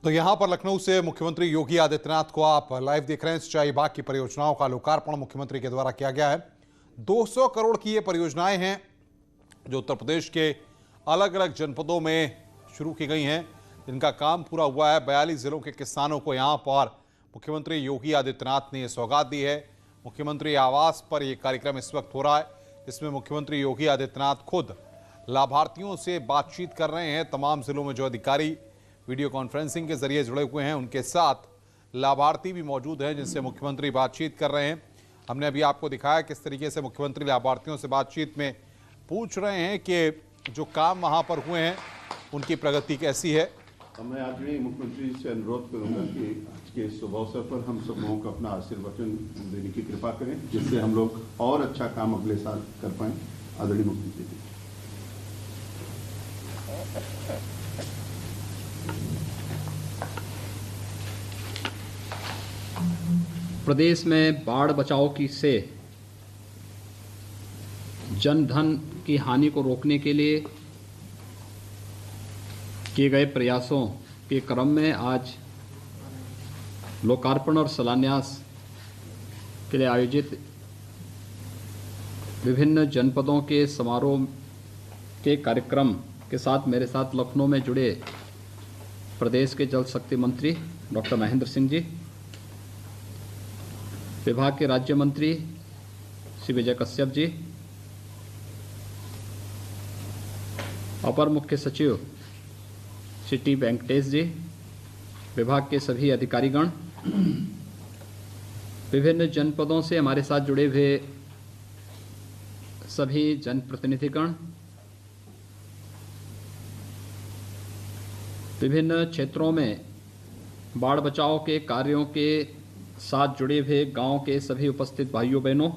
Speaker 22: तो यहां पर लखनऊ से मुख्यमंत्री योगी आदित्यनाथ को आप लाइव देख रहे हैं। सिंचाई विभाग की परियोजनाओं का लोकार्पण मुख्यमंत्री के द्वारा किया गया है। 200 करोड़ की ये परियोजनाएं हैं जो उत्तर प्रदेश के अलग अलग जनपदों में शुरू की गई हैं, जिनका काम पूरा हुआ है। 42 जिलों के किसानों को यहां पर मुख्यमंत्री योगी आदित्यनाथ ने यह सौगात दी है। मुख्यमंत्री आवास पर यह कार्यक्रम इस वक्त हो रहा है, जिसमें मुख्यमंत्री योगी आदित्यनाथ खुद लाभार्थियों से बातचीत कर रहे हैं। तमाम जिलों में जो अधिकारी वीडियो कॉन्फ्रेंसिंग के जरिए जुड़े हुए हैं, उनके साथ लाभार्थी भी मौजूद हैं जिनसे मुख्यमंत्री बातचीत कर रहे हैं। हमने अभी आपको दिखाया किस तरीके से मुख्यमंत्री लाभार्थियों से बातचीत में पूछ रहे हैं कि जो काम वहां पर हुए हैं उनकी प्रगति कैसी है।
Speaker 21: मैं आदरणीय मुख्यमंत्री से अनुरोध करूंगा कि आज के शुभ अवसर पर हम सब लोगों को अपना आशीर्वचन देने की कृपा करें, जिससे हम लोग और अच्छा काम अगले साल कर पाएं। आदरणीय मुख्यमंत्री जी।
Speaker 1: प्रदेश में बाढ़ बचाव की से जन धन की हानि को रोकने के लिए किए गए प्रयासों के क्रम में आज लोकार्पण और शिलान्यास के लिए आयोजित विभिन्न जनपदों के समारोह के कार्यक्रम के साथ मेरे साथ लखनऊ में जुड़े प्रदेश के जल शक्ति मंत्री डॉक्टर महेंद्र सिंह जी, विभाग के राज्य मंत्री श्री विजय कश्यप जी, अपर मुख्य सचिव श्री टी वेंकटेश जी, विभाग के सभी अधिकारीगण, विभिन्न जनपदों से हमारे साथ जुड़े हुए सभी जनप्रतिनिधिगण, विभिन्न क्षेत्रों में बाढ़ बचाव के कार्यों के साथ जुड़े हुए गांव के सभी उपस्थित भाइयों बहनों,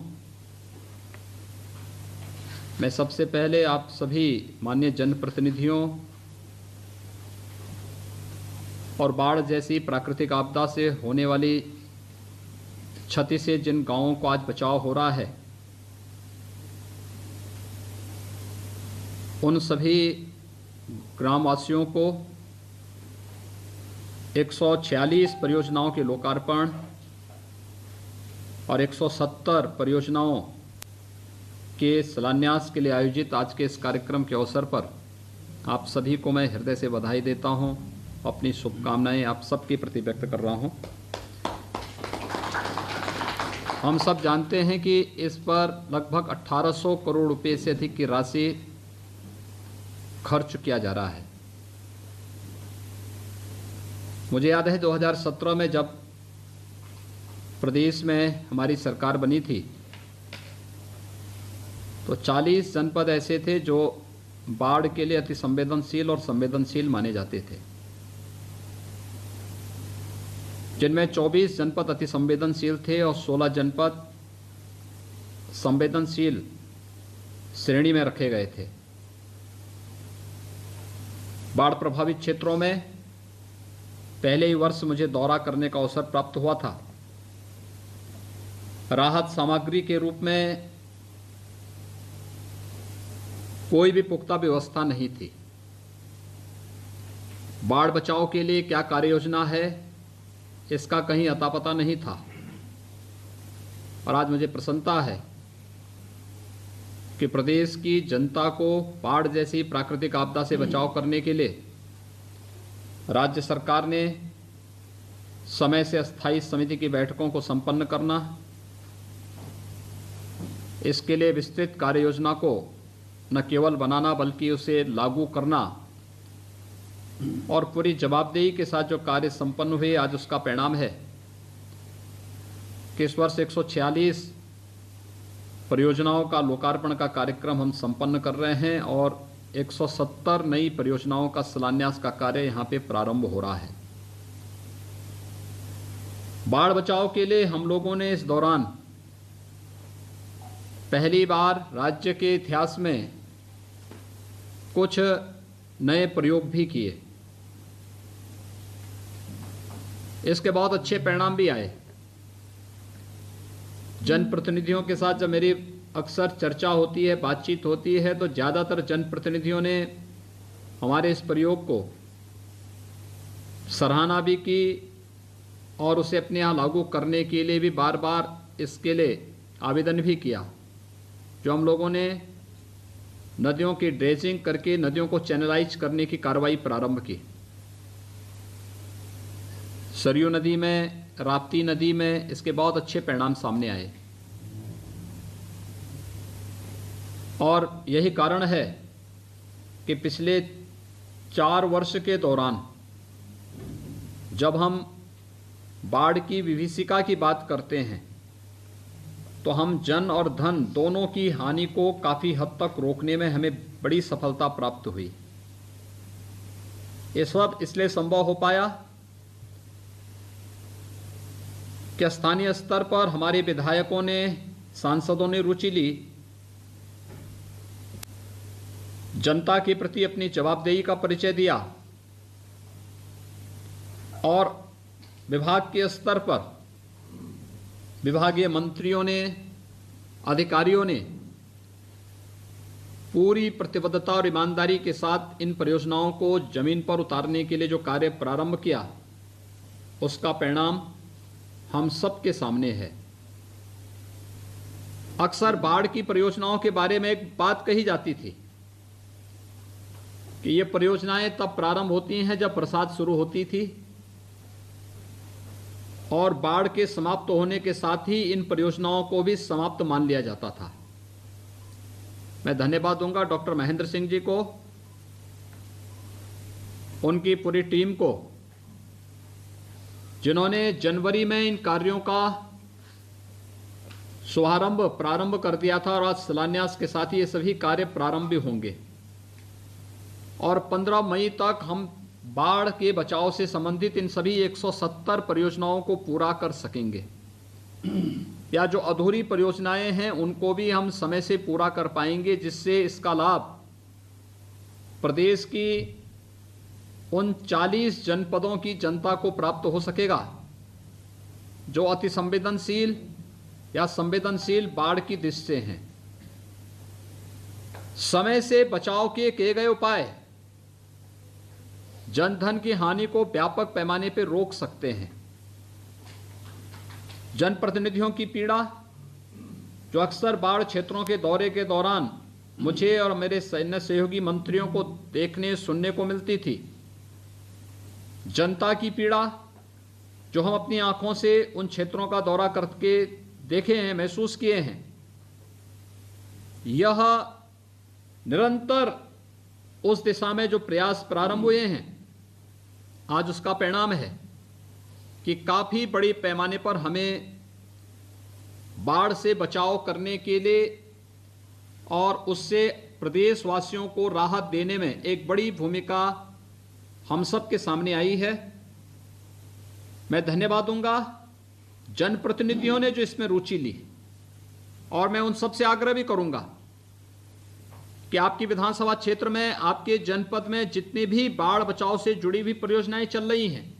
Speaker 1: मैं सबसे पहले आप सभी माननीय जनप्रतिनिधियों और बाढ़ जैसी प्राकृतिक आपदा से होने वाली क्षति से जिन गांवों को आज बचाव हो रहा है, उन सभी ग्रामवासियों को 146 परियोजनाओं के लोकार्पण और 170 परियोजनाओं के शिलान्यास के लिए आयोजित आज के इस कार्यक्रम के अवसर पर आप सभी को मैं हृदय से बधाई देता हूं, अपनी शुभकामनाएं आप सबके प्रति व्यक्त कर रहा हूं। हम सब जानते हैं कि इस पर लगभग 1800 करोड़ रुपए से अधिक की राशि खर्च किया जा रहा है। मुझे याद है 2017 में जब प्रदेश में हमारी सरकार बनी थी तो 40 जनपद ऐसे थे जो बाढ़ के लिए अति संवेदनशील और संवेदनशील माने जाते थे, जिनमें 24 जनपद अति संवेदनशील थे और 16 जनपद संवेदनशील श्रेणी में रखे गए थे। बाढ़ प्रभावित क्षेत्रों में पहले ही वर्ष मुझे दौरा करने का अवसर प्राप्त हुआ था। राहत सामग्री के रूप में कोई भी पुख्ता व्यवस्था नहीं थी। बाढ़ बचाव के लिए क्या कार्य योजना है, इसका कहीं अता पता नहीं था। और आज मुझे प्रसन्नता है कि प्रदेश की जनता को बाढ़ जैसी प्राकृतिक आपदा से बचाव करने के लिए राज्य सरकार ने समय से अस्थायी समिति की बैठकों को संपन्न करना, इसके लिए विस्तृत कार्य योजना को न केवल बनाना बल्कि उसे लागू करना और पूरी जवाबदेही के साथ जो कार्य संपन्न हुए, आज उसका परिणाम है कि इस वर्ष 146 परियोजनाओं का लोकार्पण का कार्यक्रम हम संपन्न कर रहे हैं और 170 नई परियोजनाओं का शिलान्यास का कार्य यहां पे प्रारंभ हो रहा है। बाढ़ बचाव के लिए हम लोगों ने इस दौरान पहली बार राज्य के इतिहास में कुछ नए प्रयोग भी किए। इसके बहुत अच्छे परिणाम भी आए। जनप्रतिनिधियों के साथ जब मेरी अक्सर चर्चा होती है, बातचीत होती है, तो ज़्यादातर जनप्रतिनिधियों ने हमारे इस प्रयोग को सराहना भी की और उसे अपने यहाँ लागू करने के लिए भी बार बार इसके लिए आवेदन भी किया। जो हम लोगों ने नदियों की ड्रेजिंग करके नदियों को चैनलाइज करने की कार्रवाई प्रारंभ की। सरयू नदी में, राप्ती नदी में इसके बहुत अच्छे परिणाम सामने आए और यही कारण है कि पिछले 4 वर्ष के दौरान जब हम बाढ़ की विभीषिका की बात करते हैं तो हम जन और धन दोनों की हानि को काफ़ी हद तक रोकने में हमें बड़ी सफलता प्राप्त हुई। ये सब इसलिए संभव हो पाया कि स्थानीय स्तर पर हमारे विधायकों ने, सांसदों ने रुचि ली, जनता के प्रति अपनी जवाबदेही का परिचय दिया और विभाग के स्तर पर विभागीय मंत्रियों ने, अधिकारियों ने पूरी प्रतिबद्धता और ईमानदारी के साथ इन परियोजनाओं को जमीन पर उतारने के लिए जो कार्य प्रारंभ किया, उसका परिणाम हम सबके सामने है। अक्सर बाढ़ की परियोजनाओं के बारे में एक बात कही जाती थी कि ये परियोजनाएं तब प्रारंभ होती हैं जब बरसात शुरू होती थी और बाढ़ के समाप्त होने के साथ ही इन परियोजनाओं को भी समाप्त मान लिया जाता था। मैं धन्यवाद दूंगा डॉक्टर महेंद्र सिंह जी को, उनकी पूरी टीम को, जिन्होंने जनवरी में इन कार्यों का प्रारंभ कर दिया था और आज शिलान्यास के साथ ही ये सभी कार्य प्रारंभ भी होंगे और 15 मई तक हम बाढ़ के बचाव से संबंधित इन सभी 170 परियोजनाओं को पूरा कर सकेंगे या जो अधूरी परियोजनाएं हैं उनको भी हम समय से पूरा कर पाएंगे, जिससे इसका लाभ प्रदेश की उन 40 जनपदों की जनता को प्राप्त हो सकेगा जो अति संवेदनशील या संवेदनशील बाढ़ की दृष्टि से हैं। समय से बचाव के किए गए उपाय जनधन की हानि को व्यापक पैमाने पर रोक सकते हैं। जनप्रतिनिधियों की पीड़ा जो अक्सर बाढ़ क्षेत्रों के दौरे के दौरान मुझे और मेरे सैन्य सहयोगी मंत्रियों को देखने सुनने को मिलती थी, जनता की पीड़ा जो हम अपनी आंखों से उन क्षेत्रों का दौरा करके देखे हैं, महसूस किए हैं, यह निरंतर उस दिशा में जो प्रयास प्रारंभ हुए हैं, आज उसका परिणाम है कि काफी बड़ी पैमाने पर हमें बाढ़ से बचाव करने के लिए और उससे प्रदेशवासियों को राहत देने में एक बड़ी भूमिका हम सब के सामने आई है। मैं धन्यवाद दूंगा जनप्रतिनिधियों ने जो इसमें रुचि ली और मैं उन सब से आग्रह भी करूंगा कि आपकी विधानसभा क्षेत्र में, आपके जनपद में जितनी भी बाढ़ बचाव से जुड़ी हुई परियोजनाएं चल रही हैं,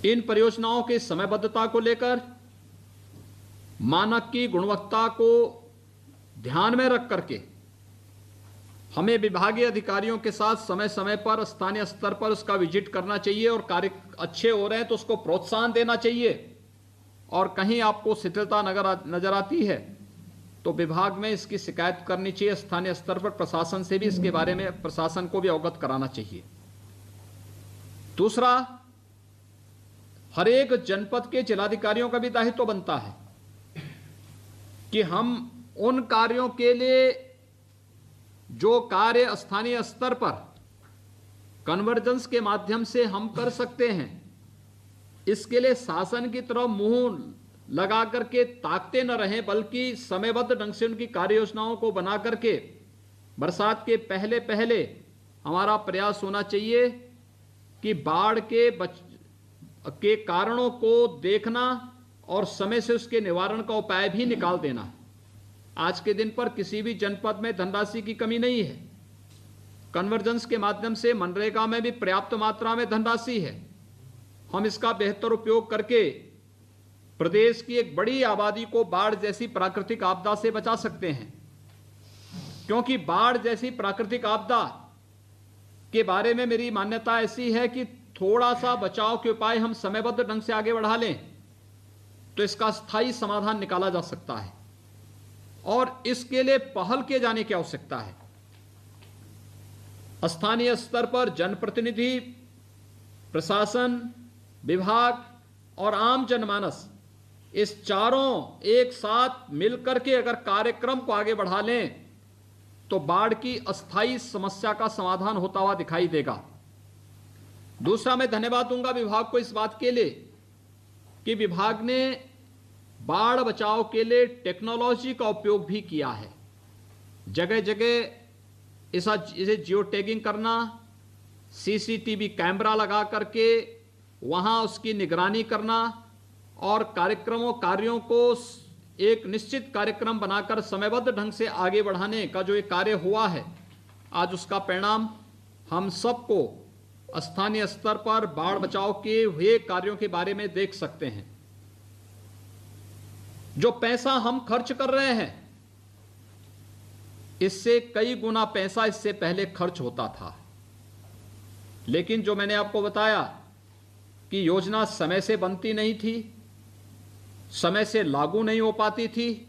Speaker 1: इन परियोजनाओं के समयबद्धता को लेकर मानक की गुणवत्ता को ध्यान में रख करके हमें विभागीय अधिकारियों के साथ समय समय पर स्थानीय स्तर पर उसका विजिट करना चाहिए और कार्य अच्छे हो रहे हैं तो उसको प्रोत्साहन देना चाहिए और कहीं आपको शिथिलता नजर आती है तो विभाग में इसकी शिकायत करनी चाहिए। स्थानीय स्तर पर प्रशासन से भी इसके बारे में प्रशासन को भी अवगत कराना चाहिए। दूसरा, हर एक जनपद के जिलाधिकारियों का भी दायित्व बनता है कि हम उन कार्यों के लिए जो कार्य स्थानीय स्तर पर कन्वर्जेंस के माध्यम से हम कर सकते हैं, इसके लिए शासन की तरफ मुंह लगा करके ताकते न रहें, बल्कि समयबद्ध ढंग से उनकी कार्य योजनाओं को बना करके बरसात के पहले पहले हमारा प्रयास होना चाहिए कि बाढ़ के कारणों को देखना और समय से उसके निवारण का उपाय भी निकाल देना। आज के दिन पर किसी भी जनपद में धनराशि की कमी नहीं है। कन्वर्जेंस के माध्यम से मनरेगा में भी पर्याप्त मात्रा में धनराशि है। हम इसका बेहतर उपयोग करके प्रदेश की एक बड़ी आबादी को बाढ़ जैसी प्राकृतिक आपदा से बचा सकते हैं, क्योंकि बाढ़ जैसी प्राकृतिक आपदा के बारे में मेरी मान्यता ऐसी है कि थोड़ा सा बचाव के उपाय हम समयबद्ध ढंग से आगे बढ़ा लें तो इसका स्थायी समाधान निकाला जा सकता है और इसके लिए पहल किए जाने की आवश्यकता है। स्थानीय स्तर पर जनप्रतिनिधि, प्रशासन, विभाग और आम जनमानस, इस चारों एक साथ मिलकर के अगर कार्यक्रम को आगे बढ़ा लें तो बाढ़ की अस्थायी समस्या का समाधान होता हुआ दिखाई देगा। दूसरा, मैं धन्यवाद दूंगा विभाग को इस बात के लिए कि विभाग ने बाढ़ बचाव के लिए टेक्नोलॉजी का उपयोग भी किया है। जगह जगह इसे जियो टैगिंग करना, सीसीटीवी कैमरा लगा करके वहां उसकी निगरानी करना और कार्यों को एक निश्चित कार्यक्रम बनाकर समयबद्ध ढंग से आगे बढ़ाने का जो ये कार्य हुआ है, आज उसका परिणाम हम सबको स्थानीय स्तर पर बाढ़ बचाव के हुए कार्यों के बारे में देख सकते हैं। जो पैसा हम खर्च कर रहे हैं, इससे कई गुना पैसा इससे पहले खर्च होता था, लेकिन जो मैंने आपको बताया कि योजना समय से बनती नहीं थी, समय से लागू नहीं हो पाती थी,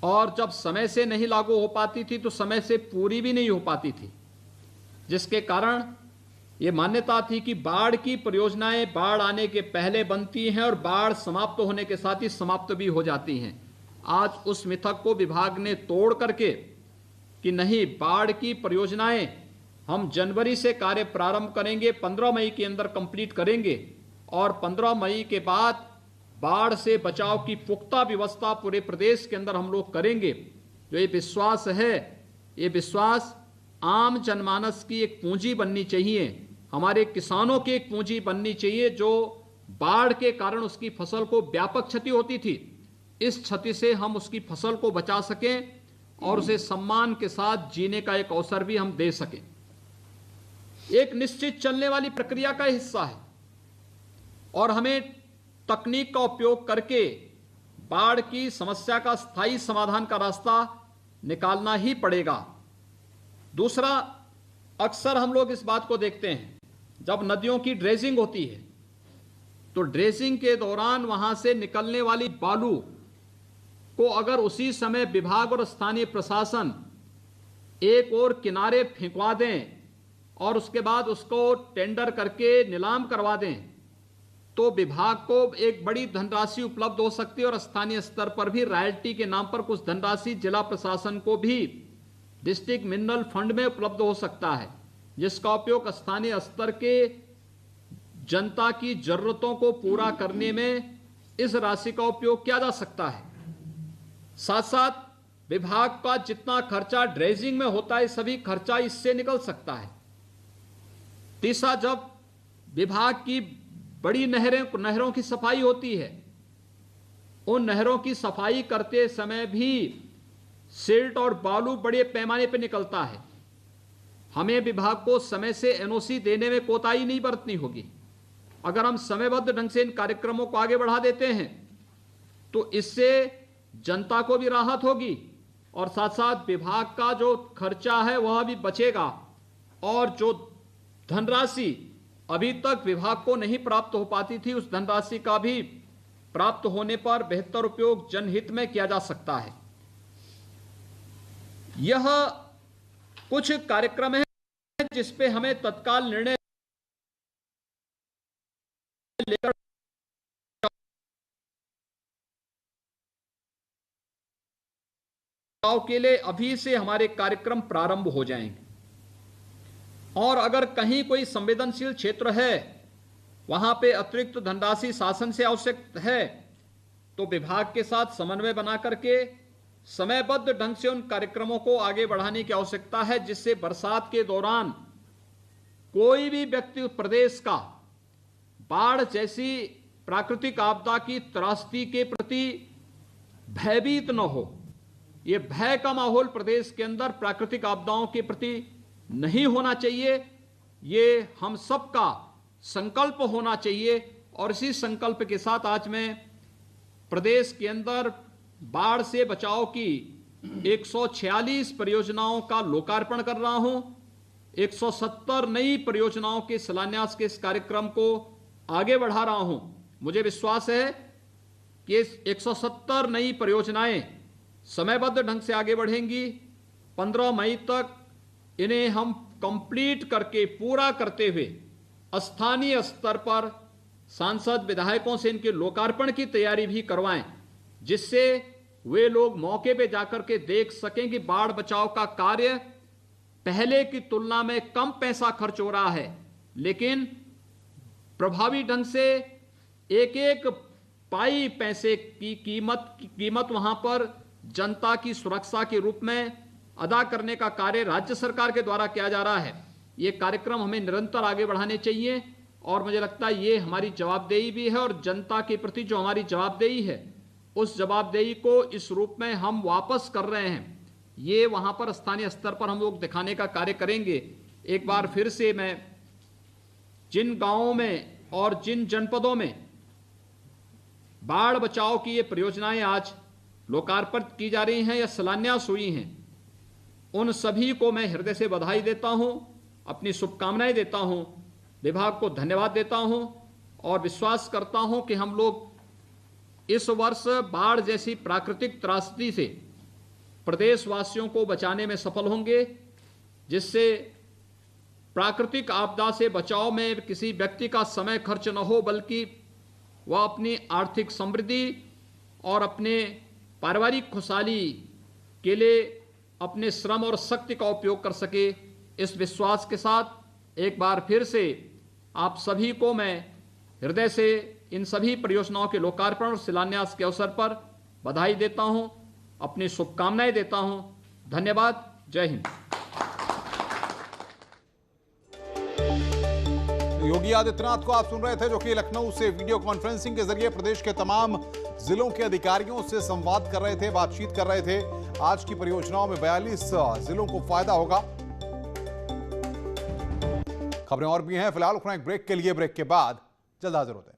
Speaker 1: और जब समय से नहीं लागू हो पाती थी तो समय से पूरी भी नहीं हो पाती थी, जिसके कारण ये मान्यता थी कि बाढ़ की परियोजनाएं बाढ़ आने के पहले बनती हैं और बाढ़ समाप्त होने के साथ ही समाप्त भी हो जाती हैं। आज उस मिथक को विभाग ने तोड़ करके कि नहीं, बाढ़ की परियोजनाएं हम जनवरी से कार्य प्रारंभ करेंगे, 15 मई के अंदर कंप्लीट करेंगे और 15 मई के बाद बाढ़ से बचाव की पुख्ता व्यवस्था पूरे प्रदेश के अंदर हम लोग करेंगे। जो ये विश्वास है, ये विश्वास आम जनमानस की एक पूंजी बननी चाहिए, हमारे किसानों की एक पूंजी बननी चाहिए जो बाढ़ के कारण उसकी फसल को व्यापक क्षति होती थी, इस क्षति से हम उसकी फसल को बचा सकें और उसे सम्मान के साथ जीने का एक अवसर भी हम दे सकें। एक निश्चित चलने वाली प्रक्रिया का हिस्सा है और हमें तकनीक का उपयोग करके बाढ़ की समस्या का स्थायी समाधान का रास्ता निकालना ही पड़ेगा। दूसरा, अक्सर हम लोग इस बात को देखते हैं, जब नदियों की ड्रेजिंग होती है तो ड्रेजिंग के दौरान वहां से निकलने वाली बालू को अगर उसी समय विभाग और स्थानीय प्रशासन एक और किनारे फेंकवा दें और उसके बाद उसको टेंडर करके नीलाम करवा दें तो विभाग को एक बड़ी धनराशि उपलब्ध हो सकती है और स्थानीय स्तर पर भी रॉयल्टी के नाम पर कुछ धनराशि जिला प्रशासन को भी डिस्ट्रिक्ट मिनरल फंड में उपलब्ध हो सकता है, जिसका उपयोग स्थानीय स्तर के जनता की जरूरतों को पूरा करने में इस राशि का उपयोग किया जा सकता है। साथ साथ विभाग का जितना खर्चा ड्रेजिंग में होता है, सभी खर्चा इससे निकल सकता है। तीसरा, जब विभाग की बड़ी नहरों की सफाई होती है, उन नहरों की सफाई करते समय भी सिल्ट और बालू बड़े पैमाने पर निकलता है। हमें विभाग को समय से एनओसी देने में कोताही नहीं बरतनी होगी। अगर हम समयबद्ध ढंग से इन कार्यक्रमों को आगे बढ़ा देते हैं तो इससे जनता को भी राहत होगी और साथ साथ विभाग का जो खर्चा है वह भी बचेगा और जो धनराशि अभी तक विभाग को नहीं प्राप्त हो पाती थी, उस धनराशि का भी प्राप्त होने पर बेहतर उपयोग जनहित में किया जा सकता है। यह कुछ कार्यक्रम है जिस पे हमें तत्काल निर्णय लेकर के लिए अभी से हमारे कार्यक्रम प्रारंभ हो जाएंगे और अगर कहीं कोई संवेदनशील क्षेत्र है, वहां पे अतिरिक्त धनराशि शासन से आवश्यक है तो विभाग के साथ समन्वय बना करके समयबद्ध ढंग से उन कार्यक्रमों को आगे बढ़ाने की आवश्यकता है, जिससे बरसात के दौरान कोई भी व्यक्ति प्रदेश का बाढ़ जैसी प्राकृतिक आपदा की त्रासदी के प्रति भयभीत न हो। ये भय का माहौल प्रदेश के अंदर प्राकृतिक आपदाओं के प्रति नहीं होना चाहिए, ये हम सबका संकल्प होना चाहिए और इसी संकल्प के साथ आज मैं प्रदेश के अंदर बाढ़ से बचाव की 146 परियोजनाओं का लोकार्पण कर रहा हूं। 170 नई परियोजनाओं के शिलान्यास के इस कार्यक्रम को आगे बढ़ा रहा हूं। मुझे विश्वास है कि 170 नई परियोजनाएं समयबद्ध ढंग से आगे बढ़ेंगी। 15 मई तक इन्हें हम कंप्लीट करके पूरा करते हुए स्थानीय स्तर पर सांसद विधायकों से इनके लोकार्पण की तैयारी भी करवाएं, जिससे वे लोग मौके पे जाकर के देख सकें कि बाढ़ बचाव का कार्य पहले की तुलना में कम पैसा खर्च हो रहा है, लेकिन प्रभावी ढंग से एक एक पाई पैसे की कीमत वहां पर जनता की सुरक्षा के रूप में अदा करने का कार्य राज्य सरकार के द्वारा किया जा रहा है। ये कार्यक्रम हमें निरंतर आगे बढ़ाने चाहिए और मुझे लगता है ये हमारी जवाबदेही भी है और जनता के प्रति जो हमारी जवाबदेही है उस जवाबदेही को इस रूप में हम वापस कर रहे हैं। ये वहाँ पर स्थानीय स्तर पर हम लोग दिखाने का कार्य करेंगे। एक बार फिर से मैं जिन गांवों में और जिन जनपदों में बाढ़ बचाव की ये परियोजनाएं आज लोकार्पण की जा रही हैं या शिलान्यास हुई हैं, उन सभी को मैं हृदय से बधाई देता हूं, अपनी शुभकामनाएं देता हूं, विभाग को धन्यवाद देता हूं और विश्वास करता हूं कि हम लोग इस वर्ष बाढ़ जैसी प्राकृतिक त्रासदी से प्रदेशवासियों को बचाने में सफल होंगे, जिससे प्राकृतिक आपदा से बचाव में किसी व्यक्ति का समय खर्च न हो, बल्कि वह अपनी आर्थिक समृद्धि और अपने पारिवारिक खुशहाली के लिए अपने श्रम और शक्ति का उपयोग कर सके। इस विश्वास के साथ एक बार फिर से आप सभी को मैं हृदय से इन सभी परियोजनाओं के लोकार्पण और शिलान्यास के अवसर पर बधाई देता हूं, अपनी शुभकामनाएं देता हूं। धन्यवाद। जय हिंद।
Speaker 22: योगी आदित्यनाथ को आप सुन रहे थे, जो कि लखनऊ से वीडियो कॉन्फ्रेंसिंग के जरिए प्रदेश के तमाम जिलों के अधिकारियों से संवाद कर रहे थे, बातचीत कर रहे थे। आज की परियोजनाओं में 42 जिलों को फायदा होगा। खबरें और भी हैं, फिलहाल एक ब्रेक के लिए, ब्रेक के बाद जल्द हाजिर होते हैं।